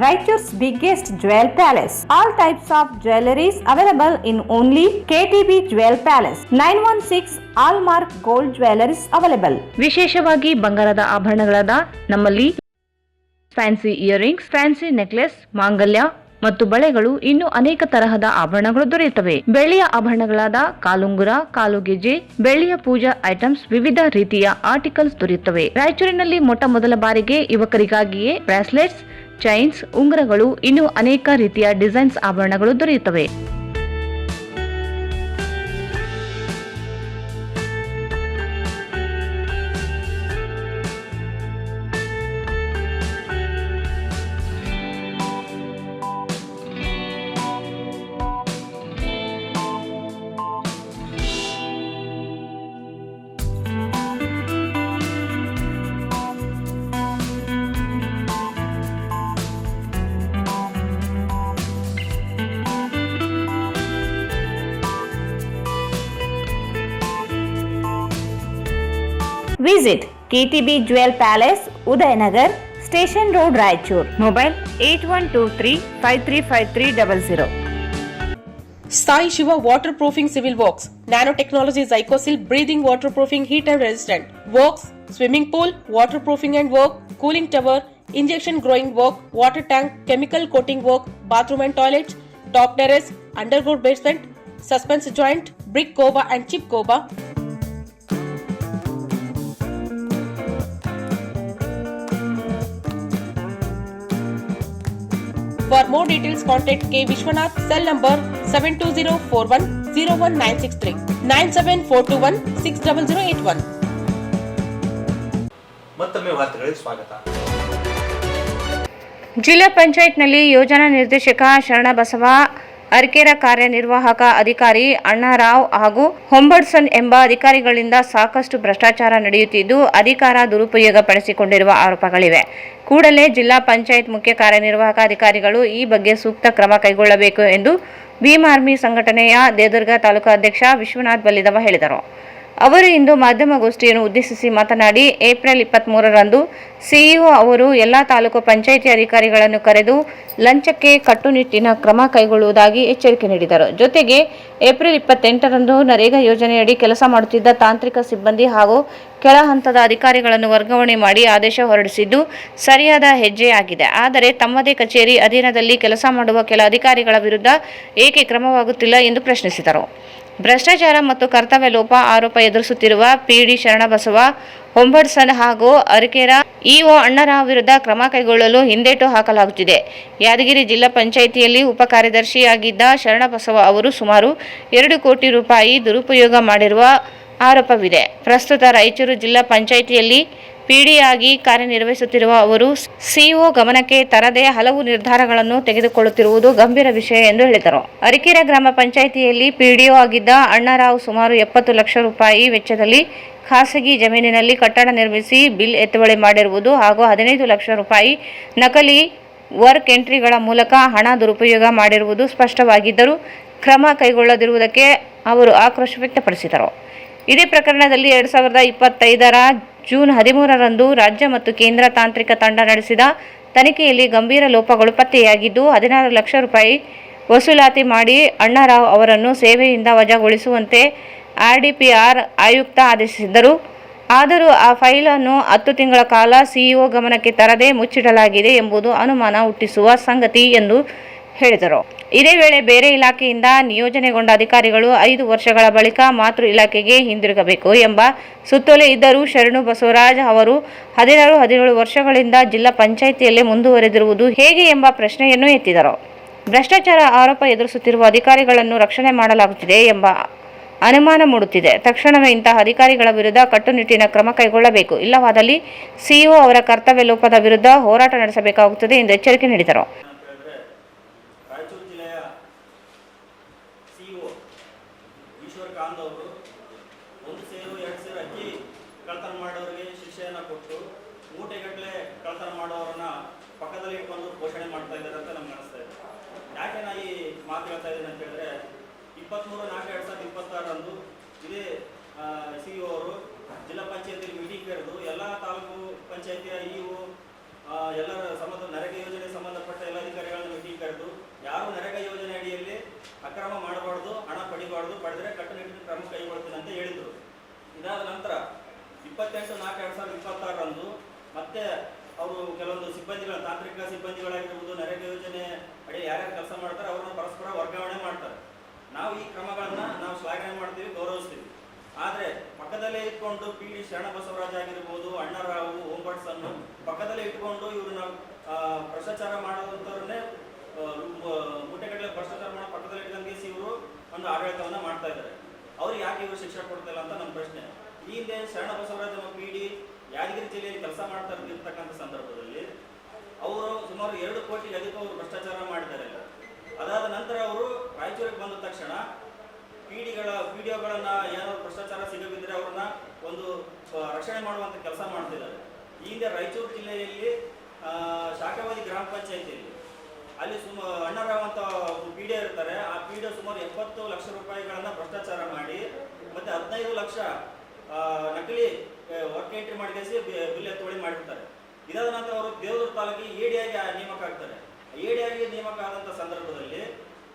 Raichur's biggest jewel palace. All types of jewelries available in only KTB Jewel Palace. 916 Allmark Gold Jewelries available. ವಿಶೇಷವಾಗಿ ಬಂಗಾರದ ಆಭರಣಗಳಾದ ನಮ್ಮಲ್ಲಿ ಫ್ಯಾನ್ಸಿ ಇಯರಿಂಗ್ಸ್, ಫ್ಯಾನ್ಸಿ ನೆಕ್ಲೆಸ್, ಮಾಂಗಲ್ಯ ಮತ್ತು ಬಳೆಗಳು ಇನ್ನೂ ಅನೇಕ ತರಹದ ಆಭರಣಗಳು ದೊರೆಯುತ್ತವೆ. ಬೆಳ್ಳಿಯ ಆಭರಣಗಳಾದ ಕಾಲುಂಗುರ, ಕಾಲುಗೆಜೆ, ಬೆಳ್ಳಿಯ ಪೂಜಾ ಐಟಮ್ಸ್, ವಿವಿಧ ರೀತಿಯ ಆರ್ಟಿಕಲ್ಸ್ ದೊರೆಯುತ್ತವೆ. ರಾಯಚೂರಿನಲ್ಲಿ ಮೊಟ್ಟ ಮೊದಲ ಬಾರಿಗೆ ಯುವಕರಿಗಾಗಿಯೇ ಬ್ರಾಸ್ಲೆಟ್ಸ್, ಚೈನ್ಸ್, ಉಂಗುರಗಳು, ಇನ್ನೂ ಅನೇಕ ರೀತಿಯ ಡಿಸೈನ್ಸ್ ಆಭರಣಗಳು ದೊರೆಯುತ್ತವೆ. Visit KTB Jewel Palace, Udayanagar, Station Road, Raichur. Mobile 8123535300. Sai Shiva Waterproofing Civil Works, Nanotechnology Zycosil Breathing Waterproofing Heat and Resistant. Works, Swimming Pool, Waterproofing and Work, Cooling Tower, Injection Growing Work, Water Tank, Chemical Coating Work, Bathroom and Toilets, Top Terrace, Underground Basement, Suspense Joint, Brick Coba and Chip Coba. For more details, contact K. Vishwanath, cell number 72041 01963 97421 60081. ಮತ್ತೊಮ್ಮೆ ವಾರ್ತೆಗಳಿಗೆ ಸ್ವಾಗತ. ಜಿಲ್ಲಾ ಪಂಚಾಯತ್ನಲ್ಲಿ ಯೋಜನಾ ನಿರ್ದೇಶಕ ಶರಣಬಸವ, ಅರಕೆರೆ ಕಾರ್ಯನಿರ್ವಾಹಕ ಅಧಿಕಾರಿ ಅಣ್ಣಾರಾವ್ ಹಾಗೂ ಹೊಂಬಡ್ಸನ್ ಎಂಬ ಅಧಿಕಾರಿಗಳಿಂದ ಸಾಕಷ್ಟು ಭ್ರಷ್ಟಾಚಾರ ನಡೆಯುತ್ತಿದ್ದು ಅಧಿಕಾರ ದುರುಪಯೋಗ ಪಡಿಸಿಕೊಂಡಿರುವ ಆರೋಪಗಳಿವೆ. ಕೂಡಲೇ ಜಿಲ್ಲಾ ಪಂಚಾಯತ್ ಮುಖ್ಯ ಕಾರ್ಯನಿರ್ವಾಹಕ ಅಧಿಕಾರಿಗಳು ಈ ಬಗ್ಗೆ ಸೂಕ್ತ ಕ್ರಮ ಕೈಗೊಳ್ಳಬೇಕು ಎಂದು ಭೀಮ್ ಆರ್ಮಿ ಸಂಘಟನೆಯ ದೇವದುರ್ಗ ತಾಲೂಕು ಅಧ್ಯಕ್ಷ ವಿಶ್ವನಾಥ್ ಬಲ್ಲಿದವ ಹೇಳಿದರು. ಅವರು ಇಂದು ಮಾಧ್ಯಮಗೋಷ್ಠಿಯನ್ನು ಉದ್ದೇಶಿಸಿ ಮಾತನಾಡಿ, ಏಪ್ರಿಲ್ 23ರಂದು ಸಿಇಒ ಅವರು ಎಲ್ಲ ತಾಲೂಕು ಪಂಚಾಯಿತಿ ಅಧಿಕಾರಿಗಳನ್ನು ಕರೆದು ಲಂಚಕ್ಕೆ ಕಟ್ಟುನಿಟ್ಟಿನ ಕ್ರಮ ಕೈಗೊಳ್ಳುವುದಾಗಿ ಎಚ್ಚರಿಕೆ ನೀಡಿದರು. ಜೊತೆಗೆ ಏಪ್ರಿಲ್ 28ರಂದು ನರೇಗಾ ಯೋಜನೆಯಡಿ ಕೆಲಸ ಮಾಡುತ್ತಿದ್ದ ತಾಂತ್ರಿಕ ಸಿಬ್ಬಂದಿ ಹಾಗೂ ಕೆಳ ಹಂತದ ಅಧಿಕಾರಿಗಳನ್ನು ವರ್ಗಾವಣೆ ಮಾಡಿ ಆದೇಶ ಹೊರಡಿಸಿದ್ದು ಸರಿಯಾದ ಹೆಜ್ಜೆಯಾಗಿದೆ. ಆದರೆ ತಮ್ಮದೇ ಕಚೇರಿ ಅಧೀನದಲ್ಲಿ ಕೆಲಸ ಮಾಡುವ ಕೆಲ ಅಧಿಕಾರಿಗಳ ವಿರುದ್ಧ ಏಕೆ ಕ್ರಮವಾಗುತ್ತಿಲ್ಲ ಎಂದು ಪ್ರಶ್ನಿಸಿದರು. ಭ್ರಷ್ಟಾಚಾರ ಮತ್ತು ಕರ್ತವ್ಯ ಲೋಪ ಆರೋಪ ಎದುರಿಸುತ್ತಿರುವ ಪಿಡಿ ಶರಣಬಸವ, ಹೊಂಬಡ್ಸನ್ ಹಾಗೂ ಅರಕೆರೆ ಇಒ ಅಣ್ಣಾರಾವ್ ವಿರುದ್ಧ ಕ್ರಮ ಕೈಗೊಳ್ಳಲು ಹಿಂದೇಟು ಹಾಕಲಾಗುತ್ತಿದೆ. ಯಾದಗಿರಿ ಜಿಲ್ಲಾ ಪಂಚಾಯಿತಿಯಲ್ಲಿ ಉಪ ಕಾರ್ಯದರ್ಶಿಯಾಗಿದ್ದ ಶರಣಬಸವ ಅವರು ಸುಮಾರು 2 ಕೋಟಿ ರೂಪಾಯಿ ದುರುಪಯೋಗ ಮಾಡಿರುವ ಆರೋಪವಿದೆ. ಪ್ರಸ್ತುತ ರಾಯಚೂರು ಜಿಲ್ಲಾ ಪಂಚಾಯಿತಿಯಲ್ಲಿ ಪಿಡಿಯಾಗಿ ಕಾರ್ಯನಿರ್ವಹಿಸುತ್ತಿರುವ ಅವರು ಸಿಇಒ ಗಮನಕ್ಕೆ ತರದೆ ಹಲವು ನಿರ್ಧಾರಗಳನ್ನು ತೆಗೆದುಕೊಳ್ಳುತ್ತಿರುವುದು ಗಂಭೀರ ವಿಷಯ ಎಂದು ಹೇಳಿದರು. ಅರಕೆರೆ ಗ್ರಾಮ ಪಂಚಾಯಿತಿಯಲ್ಲಿ ಪಿಡಿಒ ಆಗಿದ್ದ ಅಣ್ಣಾರಾವ್ ಸುಮಾರು 70 ಲಕ್ಷ ರೂಪಾಯಿ ವೆಚ್ಚದಲ್ಲಿ ಖಾಸಗಿ ಜಮೀನಿನಲ್ಲಿ ಕಟ್ಟಡ ನಿರ್ಮಿಸಿ ಬಿಲ್ ಎತ್ತುವಳಿ ಮಾಡಿರುವುದು ಹಾಗೂ 15 ಲಕ್ಷ ರೂಪಾಯಿ ನಕಲಿ ವರ್ಕ್ ಎಂಟ್ರಿಗಳ ಮೂಲಕ ಹಣ ದುರುಪಯೋಗ ಮಾಡಿರುವುದು ಸ್ಪಷ್ಟವಾಗಿದ್ದರೂ ಕ್ರಮ ಕೈಗೊಳ್ಳದಿರುವುದಕ್ಕೆ ಅವರು ಆಕ್ರೋಶ ವ್ಯಕ್ತಪಡಿಸಿದರು. ಇದೇ ಪ್ರಕರಣದಲ್ಲಿ 2025ರ ಜೂನ್ 13ರಂದು ರಾಜ್ಯ ಮತ್ತು ಕೇಂದ್ರ ತಾಂತ್ರಿಕ ತಂಡ ನಡೆಸಿದ ತನಿಖೆಯಲ್ಲಿ ಗಂಭೀರ ಲೋಪಗಳು ಪತ್ತೆಯಾಗಿದ್ದು 16 ಲಕ್ಷ ರೂಪಾಯಿ ವಸೂಲಾತಿ ಮಾಡಿ ಅಣ್ಣಾರಾವ್ ಅವರನ್ನು ಸೇವೆಯಿಂದ ವಜಾಗೊಳಿಸುವಂತೆ ಆರ್ಡಿಪಿಆರ್ ಆಯುಕ್ತ ಆದೇಶಿಸಿದ್ದರು. ಆದರೂ ಆ ಫೈಲನ್ನು 10 ತಿಂಗಳ ಕಾಲ ಸಿಇಒ ಗಮನಕ್ಕೆ ತರದೆ ಮುಚ್ಚಿಡಲಾಗಿದೆ ಎಂಬುದು ಅನುಮಾನ ಹುಟ್ಟಿಸುವ ಸಂಗತಿ ಎಂದು ಹೇಳಿದರು. ಇದೇ ವೇಳೆ ಬೇರೆ ಇಲಾಖೆಯಿಂದ ನಿಯೋಜನೆಗೊಂಡ ಅಧಿಕಾರಿಗಳು 5 ವರ್ಷಗಳ ಬಳಿಕ ಮಾತೃ ಇಲಾಖೆಗೆ ಹಿಂದಿರುಗಬೇಕು ಎಂಬ ಸುತ್ತೋಲೆ ಇದ್ದರೂ ಶರಣು ಬಸವರಾಜ್ ಅವರು 16-17 ವರ್ಷಗಳಿಂದ ಜಿಲ್ಲಾ ಪಂಚಾಯಿತಿಯಲ್ಲೇ ಮುಂದುವರೆದಿರುವುದು ಹೇಗೆ ಎಂಬ ಪ್ರಶ್ನೆಯನ್ನು ಎತ್ತಿದರು. ಭ್ರಷ್ಟಾಚಾರ ಆರೋಪ ಎದುರಿಸುತ್ತಿರುವ ಅಧಿಕಾರಿಗಳನ್ನು ರಕ್ಷಣೆ ಮಾಡಲಾಗುತ್ತಿದೆ ಎಂಬ ಅನುಮಾನ ಮೂಡುತ್ತಿದೆ. ತಕ್ಷಣವೇ ಇಂತಹ ಅಧಿಕಾರಿಗಳ ವಿರುದ್ಧ ಕಟ್ಟುನಿಟ್ಟಿನ ಕ್ರಮ ಕೈಗೊಳ್ಳಬೇಕು. ಇಲ್ಲವಾದಲ್ಲಿ ಸಿಇಒ ಅವರ ಕರ್ತವ್ಯ ಲೋಪದ ವಿರುದ್ಧ ಹೋರಾಟ ನಡೆಸಬೇಕಾಗುತ್ತದೆ ಎಂದು ಎಚ್ಚರಿಕೆ ನೀಡಿದರು. ರಾಯಚೂರು ಜಿಲ್ಲೆಯ ಸಿಇಒ ಈಶ್ವರ್ ಕಾಂತ್ ಅವರು 1 ಸೇರು 2 ಸೇರು ಅಕ್ಕಿ ಕಳ್ಳತನ ಮಾಡೋರಿಗೆ ಶಿಕ್ಷೆಯನ್ನು ಕೊಟ್ಟು ಮೂಟೆಗಟ್ಟಲೆ ಕಳ್ಳತನ ಮಾಡೋರನ್ನ ಪಕ್ಕದಲ್ಲಿ ಇಟ್ಕೊಂಡು ಪೋಷಣೆ ಮಾಡ್ತಾ ಇದ್ದಾರೆ ಅಂತ ನಮ್ಗೆ ಅನಿಸ್ತಾ ಇದೆ. ಯಾಕೆ ನಾ ಈ ಮಾತು ಹೇಳ್ತಾ ಇದ್ದೀನಿ ಅಂತ ಹೇಳಿದ್ರೆ 23/4/2026ರಂದು ಇದೇ ಸಿಇಒ ಅವರು ಜಿಲ್ಲಾ ಪಂಚಾಯತಿಯಲ್ಲಿ ಮೀಟಿಂಗ್ ಕರೆದು ಎಲ್ಲ ತಾಲೂಕು ಪಂಚಾಯತಿಯ ಇಒ ಎಲ್ಲರ ನರೇಗಾ ಯೋಜನೆ ಸಂಬಂಧಪಟ್ಟ ಎಲ್ಲ ಅಧಿಕಾರಿಗಳನ್ನ ಮೀಟಿಂಗ್ ಕರೆದು ಯಾರು ನರೇಗಾ ಯೋಜನೆ ಅಡಿಯಲ್ಲಿ ಅಕ್ರಮ ಮಾಡಬಾರ್ದು, ಹಣ ಪಡಿಬಾರ್ದು, ಪಡೆದರೆ ಕಟ್ಟುನಿಟ್ಟಿನ ಕ್ರಮ ಕೈಗೊಳ್ತೀನಿ ಅಂತ ಹೇಳಿದರು. ಇದಾದ ನಂತರ 28/4/2026ರಂದು ಮತ್ತೆ ಅವರು ಕೆಲವೊಂದು ಸಿಬ್ಬಂದಿಗಳ ತಾಂತ್ರಿಕ ಸಿಬ್ಬಂದಿಗಳಾಗಿರ್ಬೋದು, ನರೇಗಾ ಯೋಜನೆ ಅಡಿ ಯಾರ್ಯಾರು ಕೆಲಸ ಮಾಡ್ತಾರೆ ಅವ್ರನ್ನ ಪರಸ್ಪರ ವರ್ಗಾವಣೆ ಮಾಡ್ತಾರೆ. ನಾವು ಈ ಕ್ರಮಗಳನ್ನ ನಾವು ಶ್ಲಾಘನೆ ಮಾಡ್ತೀವಿ, ಗೌರವಿಸ್ತೀವಿ. ಆದರೆ ಪಕ್ಕದಲ್ಲೇ ಇಟ್ಕೊಂಡು ಪಿಡಿ ಶರಣಬಸವರಾಜ್ ಆಗಿರ್ಬೋದು, ಅಣ್ಣಾರಾವ್, ಹೊಂಬಡ್ಸನ್ ಪಕ್ಕದಲ್ಲೇ ಇಟ್ಕೊಂಡು ಇವ್ರನ್ನ ಭ್ರಷ್ಟಾಚಾರ ಮಾಡೋದಂಥವ್ರನ್ನೇ ಮೂಟೆಗಟ್ಟಲೆ ಭ್ರಷ್ಟಾಚಾರ ಮಾಡೋ ಪಕ್ಕದಲ್ಲಿ ಇಟ್ಕೊಂಡು ಇವರು ಒಂದು ಆಡಳಿತವನ್ನ ಮಾಡ್ತಾ ಇದ್ದಾರೆ. ಅವ್ರಿಗೆ ಯಾಕೆ ಇವರು ಶಿಕ್ಷೆ ಕೊಡ್ತಿಲ್ಲ ಅಂತ ನಮ್ಮ ಪ್ರಶ್ನೆ. ಈ ಹಿಂದೆ ಶರಣಬಸವರಾಜ್ ನಮ್ಮ ಪಿಡಿ ಯಾದಗಿರಿ ಜಿಲ್ಲೆಯಲ್ಲಿ ಕೆಲಸ ಮಾಡ್ತಾ ಇರ್ತಕ್ಕಂಥ ಸಂದರ್ಭದಲ್ಲಿ ಅವರು ಸುಮಾರು 2 ಕೋಟಿಗೆ ಅಧಿಕ ಅವರು ಭ್ರಷ್ಟಾಚಾರ ಮಾಡಿದ್ದಾರೆ. ಅದಾದ ನಂತರ ಅವರು ರಾಯಚೂರಿಗೆ ಬಂದ ತಕ್ಷಣ ಪಿಡಿಒಗಳನ್ನ ಏನಾದ್ರು ಭ್ರಷ್ಟಾಚಾರ ಸಿಗಬಿದ್ರೆ ಅವ್ರನ್ನ ಒಂದು ರಕ್ಷಣೆ ಮಾಡುವಂತ ಕೆಲಸ ಮಾಡ್ತಿದ್ದಾರೆ. ಈ ಹಿಂದೆ ರಾಯಚೂರು ಜಿಲ್ಲೆಯಲ್ಲಿ ಶಾಖಾವಾದಿ ಗ್ರಾಮ ಪಂಚಾಯಿತಿಯಲ್ಲಿ ಅಲ್ಲಿ ಅಣ್ಣಾರಾವ್ ಅಂತ ಪಿಡಿಒ ಇರ್ತಾರೆ. ಆ ಪಿಡಿಒ ಸುಮಾರು 70 ಲಕ್ಷ ರೂಪಾಯಿಗಳನ್ನ ಭ್ರಷ್ಟಾಚಾರ ಮಾಡಿ ಮತ್ತೆ 15 ಲಕ್ಷ ನಕಲಿ ವರ್ಕ್ ಎಂಟ್ರಿ ಮಾಡಿ ಬಿಲ್ ಎತ್ತುವಳಿ ಮಾಡಿರ್ತಾರೆ. ಇದಾದ ನಂತರ ಅವರು ದೇವದುರ್ಗ ತಾಲೂಕಿಗೆ ಎಡಿಯಾಗಿ ನೇಮಕ ಆಗ್ತಾರೆ. ಎಡಿಯಾಗಿ ನೇಮಕ ಆದಂಥ ಸಂದರ್ಭದಲ್ಲಿ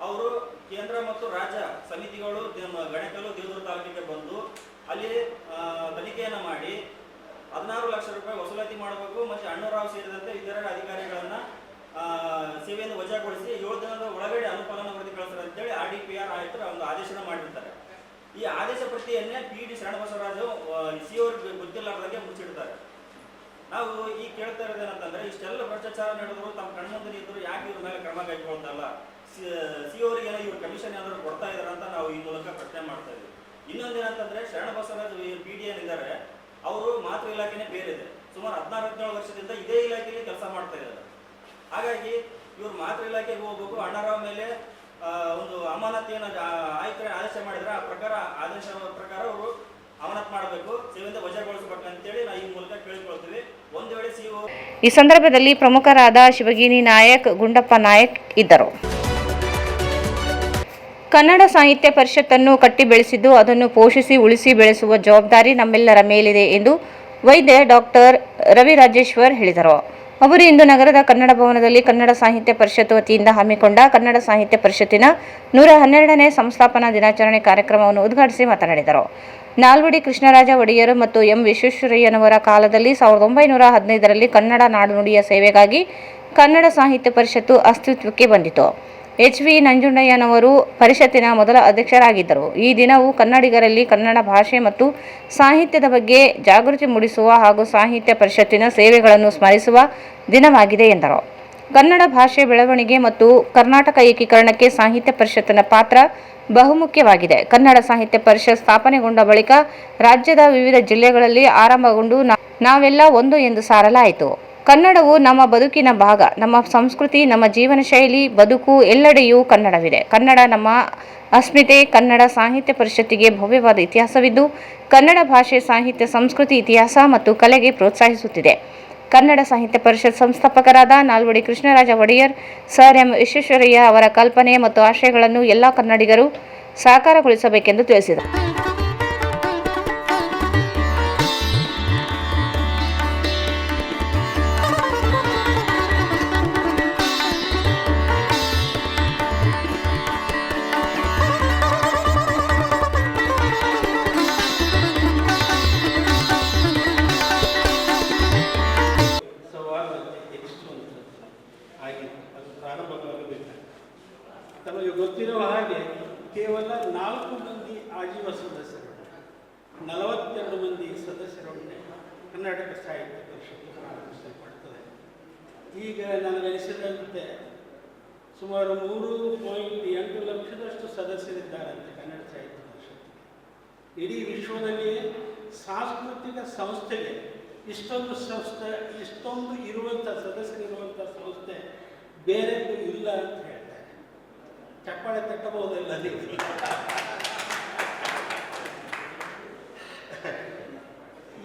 ಅವರು ಕೇಂದ್ರ ಮತ್ತು ರಾಜ್ಯ ಸಮಿತಿಗಳು ಗಣಕಲು ದೇವದುರ್ಗ ತಾಲೂಕಿಗೆ ಬಂದು ಅಲ್ಲಿ ತನಿಖೆಯನ್ನು ಮಾಡಿ 16 ಲಕ್ಷ ರೂಪಾಯಿ ವಸೂಲಾತಿ ಮಾಡಬೇಕು ಮತ್ತು ಅಣ್ಣಾರಾವ್ ಸೇರಿದಂತೆ ಇತರ ಅಧಿಕಾರಿಗಳನ್ನ ಸೇವೆಯಿಂದ ವಜಾಗೊಳಿಸಿ 7 ದಿನದ ಒಳಗಡೆ ಅನುಪಾಲನ ವರದಿ ಕಳಿಸ್ತಾರೆ ಅಂತೇಳಿ ಆರ್ಡಿಪಿಆರ್ ಆಯುಕ್ತರು ಒಂದು ಆದೇಶನ ಮಾಡಿರ್ತಾರೆ. ಈ ಆದೇಶ ಪ್ರತಿಯನ್ನೇ ಪಿಡಿ ಶರಣಬಸವರಾಜು ಸಿಒರಿಗೆ ಗೊತ್ತಿಲ್ಲಾರ್ದಂಗೆ ಮುಚ್ಚಿಡ್ತಾರೆ. ನಾವು ಈಗ ಕೇಳ್ತಾ ಇರೋದೇನಂತಂದ್ರೆ ಇಷ್ಟೆಲ್ಲ ಭ್ರಷ್ಟಾಚಾರ ನಡೆದ್ರು ತಮ್ಮ ಕಣ್ಮುಂದೆ ಇದ್ರು ಯಾಕೆ ಇವ್ರ ಮೇಲೆ ಕ್ರಮ ಕೈಗೊಳ್ತಲ್ಲ? ಸಿ ಅವರಿಗೆ ಇವರು ಕಮಿಷನ್ ಏನಾದರೂ ಕೊಡ್ತಾ ಇದ್ದಾರೆ ಅಂತ ನಾವು ಈ ಮೂಲಕ ಪ್ರಶ್ನೆ ಮಾಡ್ತಾ ಇದ್ದೀವಿ. ಇನ್ನೊಂದೇನಂತಂದರೆ ಶರಣ ಬಸವರಾಜ್ ಪಿ ಡಿ ಏನಿದ್ದಾರೆ ಅವರು ಮಾತೃ ಇಲಾಖೆನೇ ಬೇರೆ ಇದೆ. ಸುಮಾರು 16-17 ವರ್ಷದಿಂದ ಇದೇ ಇಲಾಖೆಯಲ್ಲಿ ಕೆಲಸ ಮಾಡ್ತಾ ಇದ್ದಾರೆ. ಹಾಗಾಗಿ ಇವರು ಮಾತೃ ಇಲಾಖೆಗೆ ಹೋಗ್ಬೇಕು, ಅಣ್ಣರಾವ್ ಮೇಲೆ ಒಂದು ಅಮಾನತಿಯನ್ನು ಆದೇಶ ಮಾಡಿದರೆ ಆ ಪ್ರಕಾರ ಆದೇಶ ಪ್ರಕಾರ ಅವರು ಅಮಾನತ್ ಮಾಡಬೇಕು, ಸೇವೆಯಿಂದ ವಜಾಗೊಳಿಸಬೇಕು ಅಂತೇಳಿ ನಾವು ಈ ಮೂಲಕ ಕೇಳಿಕೊಳ್ತೀವಿ. ಒಂದು ವೇಳೆ ಸಿಒ ಈ ಸಂದರ್ಭದಲ್ಲಿ ಪ್ರಮುಖರಾದ ಶಿವಗಿರಿ ನಾಯಕ್, ಗುಂಡಪ್ಪ ನಾಯಕ್ ಇದ್ದರು. ಕನ್ನಡ ಸಾಹಿತ್ಯ ಪರಿಷತ್ತನ್ನು ಕಟ್ಟಿ ಬೆಳೆಸಿದ್ದು ಅದನ್ನು ಪೋಷಿಸಿ ಉಳಿಸಿ ಬೆಳೆಸುವ ಜವಾಬ್ದಾರಿ ನಮ್ಮೆಲ್ಲರ ಮೇಲಿದೆ ಎಂದು ವೈದ್ಯ ಡಾಕ್ಟರ್ ರವಿ ರಾಜೇಶ್ವರ್ ಹೇಳಿದರು. ಅವರು ಇಂದು ನಗರದ ಕನ್ನಡ ಭವನದಲ್ಲಿ ಕನ್ನಡ ಸಾಹಿತ್ಯ ಪರಿಷತ್ ವತಿಯಿಂದ ಹಮ್ಮಿಕೊಂಡ ಕನ್ನಡ ಸಾಹಿತ್ಯ ಪರಿಷತ್ತಿನ 112ನೇ ಸಂಸ್ಥಾಪನಾ ದಿನಾಚರಣೆ ಕಾರ್ಯಕ್ರಮವನ್ನು ಉದ್ಘಾಟಿಸಿ ಮಾತನಾಡಿದರು. ನಾಲ್ವಡಿ ಕೃಷ್ಣರಾಜ ಒಡೆಯರ್ ಮತ್ತು ಎಂ ವಿಶ್ವೇಶ್ವರಯ್ಯನವರ ಕಾಲದಲ್ಲಿ 1915ರಲ್ಲಿ ಕನ್ನಡ ನಾಡುನುಡಿಯ ಸೇವೆಗಾಗಿ ಕನ್ನಡ ಸಾಹಿತ್ಯ ಪರಿಷತ್ತು ಅಸ್ತಿತ್ವಕ್ಕೆ ಬಂದಿತು. ಎಚ್.ವಿ. ನಂಜುಂಡಯ್ಯನವರು ಪರಿಷತ್ತಿನ ಮೊದಲ ಅಧ್ಯಕ್ಷರಾಗಿದ್ದರು. ಈ ದಿನವು ಕನ್ನಡಿಗರಲ್ಲಿ ಕನ್ನಡ ಭಾಷೆ ಮತ್ತು ಸಾಹಿತ್ಯದ ಬಗ್ಗೆ ಜಾಗೃತಿ ಮೂಡಿಸುವ ಹಾಗೂ ಸಾಹಿತ್ಯ ಪರಿಷತ್ತಿನ ಸೇವೆಗಳನ್ನು ಸ್ಮರಿಸುವ ದಿನವಾಗಿದೆ ಎಂದರು. ಕನ್ನಡ ಭಾಷೆ ಬೆಳವಣಿಗೆ ಮತ್ತು ಕರ್ನಾಟಕ ಏಕೀಕರಣಕ್ಕೆ ಸಾಹಿತ್ಯ ಪರಿಷತ್ತಿನ ಪಾತ್ರ ಬಹುಮುಖ್ಯವಾಗಿದೆ. ಕನ್ನಡ ಸಾಹಿತ್ಯ ಪರಿಷತ್ ಸ್ಥಾಪನೆಗೊಂಡ ಬಳಿಕ ರಾಜ್ಯದ ವಿವಿಧ ಜಿಲ್ಲೆಗಳಲ್ಲಿ ಆರಂಭಗೊಂಡು ನಾವೆಲ್ಲ ಒಂದು ಎಂದು ಸಾರಲಾಯಿತು. ಕನ್ನಡವು ನಮ್ಮ ಬದುಕಿನ ಭಾಗ, ನಮ್ಮ ಸಂಸ್ಕೃತಿ, ನಮ್ಮ ಜೀವನ ಶೈಲಿ, ಬದುಕು ಎಲ್ಲೆಡೆಯೂ ಕನ್ನಡವಿದೆ. ಕನ್ನಡ ನಮ್ಮ ಅಸ್ಮಿತೆ. ಕನ್ನಡ ಸಾಹಿತ್ಯ ಪರಿಷತ್ತಿಗೆ ಭವ್ಯವಾದ ಇತಿಹಾಸವಿದ್ದು ಕನ್ನಡ ಭಾಷೆ, ಸಾಹಿತ್ಯ, ಸಂಸ್ಕೃತಿ, ಇತಿಹಾಸ ಮತ್ತು ಕಲೆಗೆ ಪ್ರೋತ್ಸಾಹಿಸುತ್ತಿದೆ. ಕನ್ನಡ ಸಾಹಿತ್ಯ ಪರಿಷತ್ ಸಂಸ್ಥಾಪಕರಾದ ನಾಲ್ವಡಿ ಕೃಷ್ಣರಾಜ ಒಡೆಯರ್, ಸರ್ ಎಂ ವಿಶ್ವೇಶ್ವರಯ್ಯ ಅವರ ಕಲ್ಪನೆ ಮತ್ತು ಆಶಯಗಳನ್ನು ಎಲ್ಲ ಕನ್ನಡಿಗರು ಸಾಕಾರಗೊಳಿಸಬೇಕೆಂದು ತಿಳಿಸಿದರು. ತಮಗೆ ಗೊತ್ತಿರುವ ಹಾಗೆ ಕೇವಲ 4 ಮಂದಿ ಆಜೀವ ಸದಸ್ಯರು, 42 ಮಂದಿ ಸದಸ್ಯರೊಂದಿಗೆ ಕರ್ನಾಟಕ ಸಾಹಿತ್ಯ ಪರಿಷತ್ತು ಪ್ರಾರಂಭಿಸಲ್ಪಡ್ತದೆ. ಈಗ ನನಗನಿಸಿದಂತೆ ಸುಮಾರು 3.8 ಲಕ್ಷದಷ್ಟು ಸದಸ್ಯರಿದ್ದಾರಂತೆ ಕನ್ನಡ ಸಾಹಿತ್ಯ ಪರಿಷತ್ತು. ಇಡೀ ವಿಶ್ವದಲ್ಲಿಯೇ ಸಾಂಸ್ಕೃತಿಕ ಸಂಸ್ಥೆಗೆ ಇಷ್ಟೊಂದು ಇರುವಂಥ ಸದಸ್ಯರಿರುವಂಥ ಸಂಸ್ಥೆ ಬೇರೆ ಇಲ್ಲ ಅಂತ ಹೇಳ್ತಾರೆ. ಚಪ್ಪಾಳೆ ತಟ್ಟಬಹುದಲ್ಲ ನೀವು.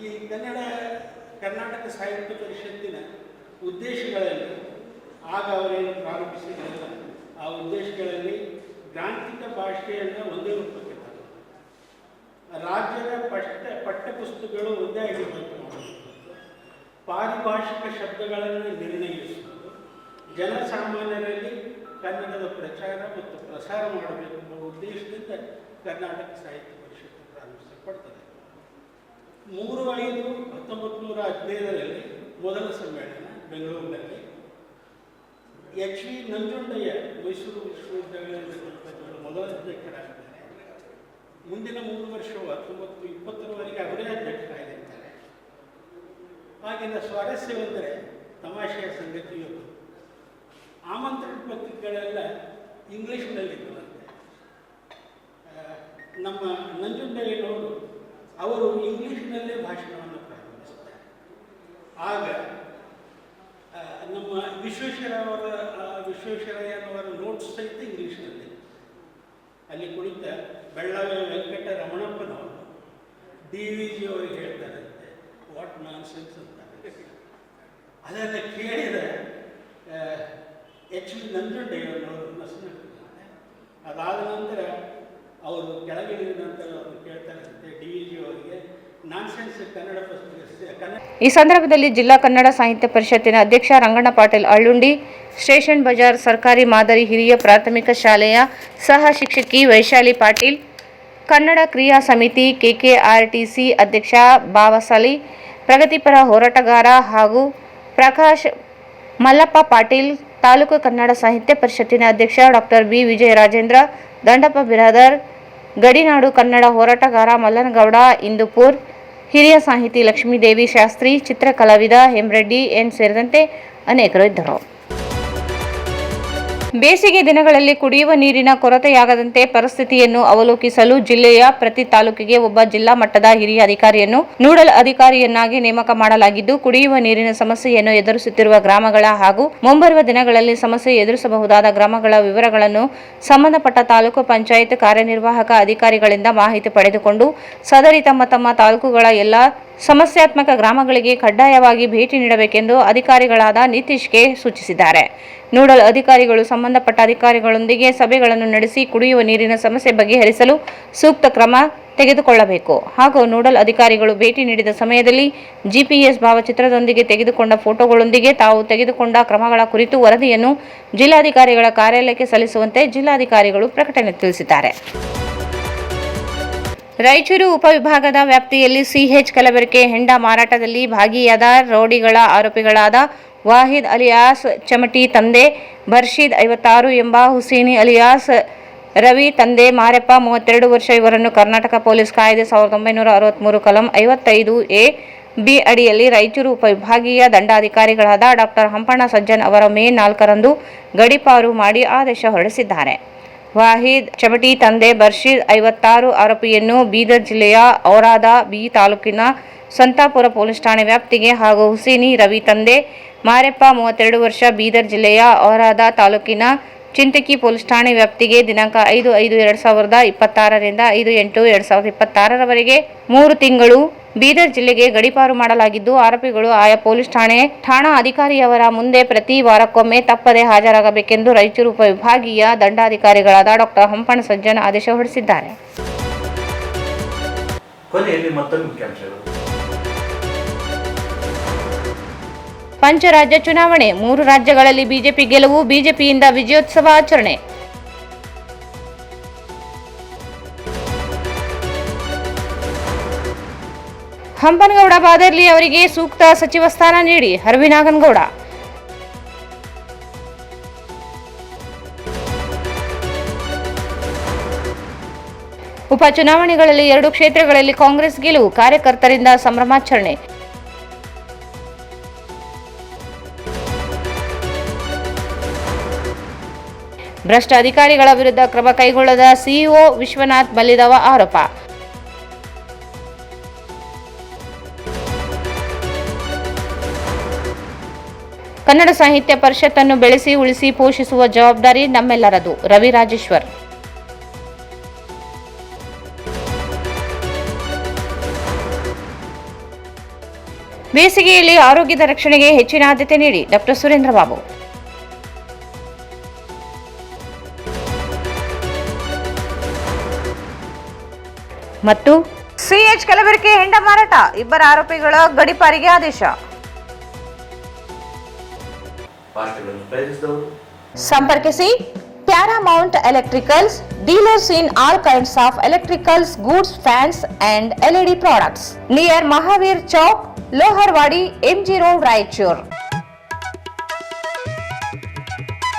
ಈ ಕರ್ನಾಟಕ ಸಾಹಿತ್ಯ ಪರಿಷತ್ತಿನ ಉದ್ದೇಶಗಳಲ್ಲಿ ಆಗ ಅವರೇನು ಪ್ರಾರಂಭಿಸಿದ್ರಲ್ಲ, ಆ ಉದ್ದೇಶಗಳಲ್ಲಿ ಗ್ರಾಂಥಿಕ ಭಾಷೆಯನ್ನು ಒಂದೇ ರೂಪಕ್ಕೆ ತಂದರು. ರಾಜ್ಯದ ಪಠ್ಯಪುಸ್ತಕಗಳು ಒಂದೇ ಆಗಿರಬೇಕು, ಪಾರಿಭಾಷಿಕ ಶಬ್ದಗಳನ್ನು ನಿರ್ಣಯಿಸುವುದು, ಜನಸಾಮಾನ್ಯರಲ್ಲಿ ಕನ್ನಡದ ಪ್ರಚಾರ ಮತ್ತು ಪ್ರಸಾರ ಮಾಡಬೇಕು ಎಂಬ ಉದ್ದೇಶದಿಂದ ಕರ್ನಾಟಕ ಸಾಹಿತ್ಯ ಪರಿಷತ್ತು ಪ್ರಾರಂಭಿಸಲ್ಪಡ್ತದೆ. 3/5/1915ರಲ್ಲಿ ಮೊದಲ ಸಮ್ಮೇಳನ ಬೆಂಗಳೂರಿನಲ್ಲಿ. ಎಚ್.ವಿ. ನಂಜುಂಡಯ್ಯ ಮೈಸೂರು ವಿಶ್ವವಿದ್ಯಾಲಯದ ಮೊದಲ ಅಧ್ಯಕ್ಷರಾಗಿದ್ದಾರೆ. ಮುಂದಿನ 3 ವರ್ಷವು 1920ರವರೆಗೆ ಅವರೇ ಅಧ್ಯಕ್ಷರಾಗಿರ್ತಾರೆ. ಆಗಿನ ಸ್ವಾರಸ್ಯವೆಂದರೆ, ತಮಾಷೆಯ ಸಂಗತಿಯು, ಆಮಂತ್ರಣ ಪತ್ರಿಕೆಗಳೆಲ್ಲ ಇಂಗ್ಲೀಷ್ನಲ್ಲಿರುವಂತೆ. ನಮ್ಮ ನಂಜುಂಡಯ್ಯನವರು ಅವರು ಇಂಗ್ಲೀಷ್ನಲ್ಲೇ ಭಾಷಣವನ್ನು ಪ್ರಾರಂಭಿಸ್ತಾರೆ. ಆಗ ನಮ್ಮ ವಿಶ್ವೇಶ್ವರಯ್ಯನವರ ನೋಟ್ಸ್ ಸಹಿತ ಇಂಗ್ಲೀಷ್ನಲ್ಲಿ. ಅಲ್ಲಿ ಕುಳಿತ ಬೆಳ್ಳಾವಿ ವೆಂಕಟ ರಮಣಪ್ಪನವರು DVG ಅವರಿಗೆ ಹೇಳ್ತಾರಂತೆ, ವಾಟ್ ನಾನ್ಸೆನ್ಸ್ ಅಂತ. ಅದನ್ನು ಕೇಳಿದ ಎಚ್.ವಿ. ನಂಜುಂಡಯ್ಯನವರು ನಸುನಗುತ್ತಾರೆ. ಅದಾದ ನಂತರ ಅವರು ಕೆಳಗಿಳಿದ ನಂತರ ಅವರು ಕೇಳ್ತಾರಂತೆ DVG ಅವರಿಗೆ, ನಾನ್ಸೆನ್ಸ್ ಕನ್ನಡ ಪುಸ್ತಕ. ಈ ಸಂದರ್ಭದಲ್ಲಿ ಜಿಲ್ಲಾ ಕನ್ನಡ ಸಾಹಿತ್ಯ ಪರಿಷತ್ತಿನ ಅಧ್ಯಕ್ಷ ರಂಗಣ್ಣ ಪಾಟೀಲ್ ಅಳ್ಳುಂಡಿ, ಸ್ಟೇಷನ್ ಬಜಾರ್ ಸರ್ಕಾರಿ ಮಾದರಿ ಹಿರಿಯ ಪ್ರಾಥಮಿಕ ಶಾಲೆಯ ಸಹ ಶಿಕ್ಷಕಿ ವೈಶಾಲಿ ಪಾಟೀಲ್, ಕನ್ನಡ ಕ್ರಿಯಾ ಸಮಿತಿ KKRTC ಅಧ್ಯಕ್ಷ ಬಾವಸಲಿ, ಪ್ರಗತಿಪರ ಹೋರಾಟಗಾರ ಹಾಗೂ ಪ್ರಕಾಶ್ ಮಲ್ಲಪ್ಪ ಪಾಟೀಲ್, ತಾಲೂಕು ಕನ್ನಡ ಸಾಹಿತ್ಯ ಪರಿಷತ್ತಿನ ಅಧ್ಯಕ್ಷ ಡಾಕ್ಟರ್ B. ವಿಜಯರಾಜೇಂದ್ರ, ದಂಡಪ್ಪ ಬಿರಾದರ್, ಗಡಿನಾಡು ಕನ್ನಡ ಹೋರಾಟಗಾರ ಮಲ್ಲನಗೌಡ ಇಂದುಪುರ್, ಹಿರಿಯ ಸಾಹಿತಿ ಲಕ್ಷ್ಮೀದೇವಿ ಶಾಸ್ತ್ರಿ, ಚಿತ್ರಕಲಾವಿದ ಹೆಮ್ರೆಡ್ಡಿ ಎನ್ ಸೇರಿದಂತೆ ಅನೇಕರು ಇದ್ದರು. ಬೇಸಿಗೆ ದಿನಗಳಲ್ಲಿ ಕುಡಿಯುವ ನೀರಿನ ಕೊರತೆಯಾಗದಂತೆ ಪರಿಸ್ಥಿತಿಯನ್ನು ಅವಲೋಕಿಸಲು ಜಿಲ್ಲೆಯ ಪ್ರತಿ ತಾಲೂಕಿಗೆ ಒಬ್ಬ ಜಿಲ್ಲಾ ಮಟ್ಟದ ಹಿರಿಯ ಅಧಿಕಾರಿಯನ್ನು ನೋಡಲ್ ಅಧಿಕಾರಿಯನ್ನಾಗಿ ನೇಮಕ ಮಾಡಲಾಗಿದ್ದು, ಕುಡಿಯುವ ನೀರಿನ ಸಮಸ್ಯೆಯನ್ನು ಎದುರಿಸುತ್ತಿರುವ ಗ್ರಾಮಗಳ ಹಾಗೂ ಮುಂಬರುವ ದಿನಗಳಲ್ಲಿ ಸಮಸ್ಯೆ ಎದುರಿಸಬಹುದಾದ ಗ್ರಾಮಗಳ ವಿವರಗಳನ್ನು ಸಂಬಂಧಪಟ್ಟ ತಾಲೂಕು ಪಂಚಾಯತ್ ಕಾರ್ಯನಿರ್ವಾಹಕ ಅಧಿಕಾರಿಗಳಿಂದ ಮಾಹಿತಿ ಪಡೆದುಕೊಂಡು ಸದರಿ ತಮ್ಮ ತಾಲೂಕುಗಳ ಎಲ್ಲ ಸಮಸ್ಯಾತ್ಮಕ ಗ್ರಾಮಗಳಿಗೆ ಕಡ್ಡಾಯವಾಗಿ ಭೇಟಿ ನೀಡಬೇಕೆಂದು ಅಧಿಕಾರಿಗಳಾದ ನಿತೀಶ್ಗೆ ಸೂಚಿಸಿದ್ದಾರೆ. ನೋಡಲ್ ಅಧಿಕಾರಿಗಳು ಸಂಬಂಧಪಟ್ಟ ಅಧಿಕಾರಿಗಳೊಂದಿಗೆ ಸಭೆಗಳನ್ನು ನಡೆಸಿ ಕುಡಿಯುವ ನೀರಿನ ಸಮಸ್ಯೆ ಬಗೆಹರಿಸಲು ಸೂಕ್ತ ಕ್ರಮ ತೆಗೆದುಕೊಳ್ಳಬೇಕು ಹಾಗೂ ನೋಡಲ್ ಅಧಿಕಾರಿಗಳು ಭೇಟಿ ನೀಡಿದ ಸಮಯದಲ್ಲಿ ಜಿಪಿಎಸ್ ಭಾವಚಿತ್ರದೊಂದಿಗೆ ತೆಗೆದುಕೊಂಡ ಫೋಟೋಗಳೊಂದಿಗೆ ತಾವು ತೆಗೆದುಕೊಂಡ ಕ್ರಮಗಳ ಕುರಿತು ವರದಿಯನ್ನು ಜಿಲ್ಲಾಧಿಕಾರಿಗಳ ಕಾರ್ಯಾಲಯಕ್ಕೆ ಸಲ್ಲಿಸುವಂತೆ ಜಿಲ್ಲಾಧಿಕಾರಿಗಳು ಪ್ರಕಟಣೆ ತಿಳಿಸಿದ್ದಾರೆ. ರಾಯಚೂರು ಉಪವಿಭಾಗದ ವ್ಯಾಪ್ತಿಯಲ್ಲಿ ಸಿಎಚ್ ಕಲಬೆರಕೆ ಹೆಂಡ ಮಾರಾಟದಲ್ಲಿ ಭಾಗಿಯಾದ ರೌಡಿಗಳ ಆರೋಪಿಗಳಾದ ವಾಹಿದ್ ಅಲಿಯಾಸ್ ಚಮಟಿ ತಂದೆ ಬರ್ಷೀದ್ 56 ಎಂಬ ಹುಸೇನಿ ಅಲಿಯಾಸ್ ರವಿ ತಂದೆ ಮಾರೆಪ್ಪ 32 ವರ್ಷ ಇವರನ್ನು ಕರ್ನಾಟಕ ಪೊಲೀಸ್ ಕಾಯ್ದೆ 1963 ಕಲಂ 55A ಬಿ ಅಡಿಯಲ್ಲಿ ರಾಯಚೂರು ಉಪವಿಭಾಗೀಯ ದಂಡಾಧಿಕಾರಿಗಳಾದ ಡಾಕ್ಟರ್ ಹಂಪಣ್ಣ ಸಜ್ಜನ್ ಅವರ ಮೇ 4ರಂದು ಗಡೀಪಾರು ಮಾಡಿ ಆದೇಶ ಹೊರಡಿಸಿದ್ದಾರೆ. ವಾಹಿದ್ ಚಮಟಿ ತಂದೆ ಬರ್ಷೀದ್ 56 ಆರೋಪಿಯನ್ನು ಬೀದರ್ ಜಿಲ್ಲೆಯ ಔರಾದ ಬಿ ತಾಲೂಕಿನ ಸಂತಾಪುರ ಪೊಲೀಸ್ ಠಾಣೆ ವ್ಯಾಪ್ತಿಗೆ ಹಾಗೂ ಹುಸೇನಿ ರವಿ ತಂದೆ ಮಾರೆಪ್ಪ 32 ವರ್ಷ ಬೀದರ್ ಜಿಲ್ಲೆಯ ಔರಾದ ತಾಲೂಕಿನ ಚಿಂತಕಿ ಪೊಲೀಸ್ ಠಾಣೆ ವ್ಯಾಪ್ತಿಗೆ ದಿನಾಂಕ 5/5/2026ರಿಂದ 5/8/2026ರವರೆಗೆ 3 ತಿಂಗಳು ಬೀದರ್ ಜಿಲ್ಲೆಗೆ ಗಡೀಪಾರು ಮಾಡಲಾಗಿದ್ದು, ಆರೋಪಿಗಳು ಆಯಾ ಪೊಲೀಸ್ ಠಾಣಾ ಅಧಿಕಾರಿಯವರ ಮುಂದೆ ಪ್ರತಿ ವಾರಕ್ಕೊಮ್ಮೆ ತಪ್ಪದೆ ಹಾಜರಾಗಬೇಕೆಂದು ರಾಯಚೂರು ಉಪವಿಭಾಗೀಯ ದಂಡಾಧಿಕಾರಿಗಳಾದ ಡಾಕ್ಟರ್ ಹಂಪಣ್ಣ ಸಜ್ಜನ್ ಆದೇಶ ಹೊರಡಿಸಿದ್ದಾರೆ. ಕೊನೆಯಲ್ಲಿ ಮತ್ತೊಂದು ಮುಖ್ಯಾಂಶಗಳು. ಪಂಚರಾಜ್ಯ ಚುನಾವಣೆ 3 ರಾಜ್ಯಗಳಲ್ಲಿ ಬಿಜೆಪಿ ಗೆಲುವು, ಬಿಜೆಪಿಯಿಂದ ವಿಜಯೋತ್ಸವ ಆಚರಣೆ. ಹಂಪನಗೌಡ ಬಾದರ್ಲಿ ಅವರಿಗೆ ಸೂಕ್ತ ಸಚಿವ ಸ್ಥಾನ ನೀಡಿ ಹರವಿನಾಗನಗೌಡ. ಉಪಚುನಾವಣೆಗಳಲ್ಲಿ 2 ಕ್ಷೇತ್ರಗಳಲ್ಲಿ ಕಾಂಗ್ರೆಸ್ ಗೆಲುವು, ಕಾರ್ಯಕರ್ತರಿಂದ ಸಂಭ್ರಮಾಚರಣೆ. ಭ್ರಷ್ಟ ಅಧಿಕಾರಿಗಳ ವಿರುದ್ಧ ಕ್ರಮ ಕೈಗೊಳ್ಳದ ಸಿಇಒ ವಿಶ್ವನಾಥ್ ಬಲ್ಲಿದವ ಆರೋಪ. ಕನ್ನಡ ಸಾಹಿತ್ಯ ಪರಿಷತ್ತನ್ನು ಬೆಳೆಸಿ ಉಳಿಸಿ ಪೋಷಿಸುವ ಜವಾಬ್ದಾರಿ ನಮ್ಮೆಲ್ಲರದು. ರವಿ ರಾಜೇಶ್ವರ್. ಬೇಸಿಗೆಯಲ್ಲಿ ಆರೋಗ್ಯದ ರಕ್ಷಣೆಗೆ ಹೆಚ್ಚಿನ ಆದ್ಯತೆ ನೀಡಿ ಡಾಕ್ಟರ್ ಸುರೇಂದ್ರ ಬಾಬು. ಮತ್ತು ಸಿಎಚ್ ಕಲಬೆರಕೆ ಹೆಂಡ ಮಾರಾಟ, 2 ಆರೋಪಿಗಳ ಗಡೀಪಾರಿಗೆ ಆದೇಶ. ಸಂಪರ್ಕಿಸಿ Paramount electricals, dealers in all kinds of electricals goods, fans and LED products, near Mahavir Chowk, Loharwadi, MG road, Raichur.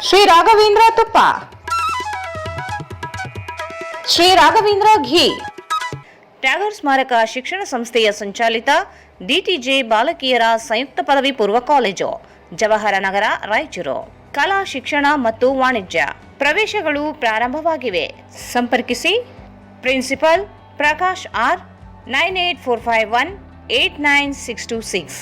Shri Raghavendra ತುಪ್ಪ, ಶ್ರೀ ರಾಘವೇಂದ್ರ ಘೀ. ಟ್ಯಾಗರ್ ಸ್ಮಾರಕ ಶಿಕ್ಷಣ ಸಂಸ್ಥೆಯ ಸಂಚಾಲಿತ DTJ ಬಾಲಕಿಯರ ಸಂಯುಕ್ತ ಪದವಿ ಪೂರ್ವ ಕಾಲೇಜು, ಜವಾಹರ ನಗರ, ರಾಯಚೂರು. ಕಲಾ ಶಿಕ್ಷಣ ಮತ್ತು ವಾಣಿಜ್ಯ ಪ್ರವೇಶಗಳು ಪ್ರಾರಂಭವಾಗಿವೆ. ಸಂಪರ್ಕಿಸಿ principal Prakash R 9845189626.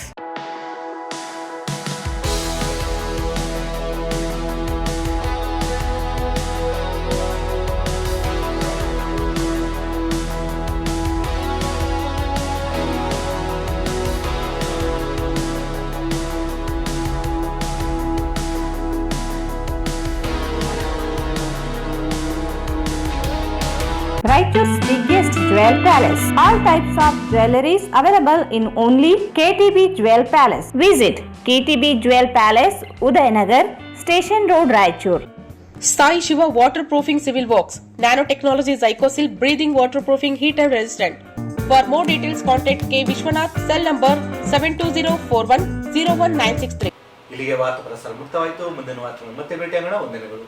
Raichur's biggest jewel palace. All types of jewelries available in only KTB Jewel Palace. Visit KTB Jewel Palace, Udayanagar, Station Road, Raichur. Sai Shiva Waterproofing Civil Works, Nanotechnology Zycosil Breathing Waterproofing Heat and Resistant. For more details, contact K. Vishwanath, cell number 72041019663. ಇಲ್ಲಿಗೆ ವಾರ್ತಾ ಪ್ರಸಾರ ಮುಕ್ತವಾಯಿತು. ಮುಂದಿನ ವಾರ್ತೆಗಳು ಮತ್ತೆ ಭೇಟಿಯಾಗೋಣ. ವಂದನೆಗಳು.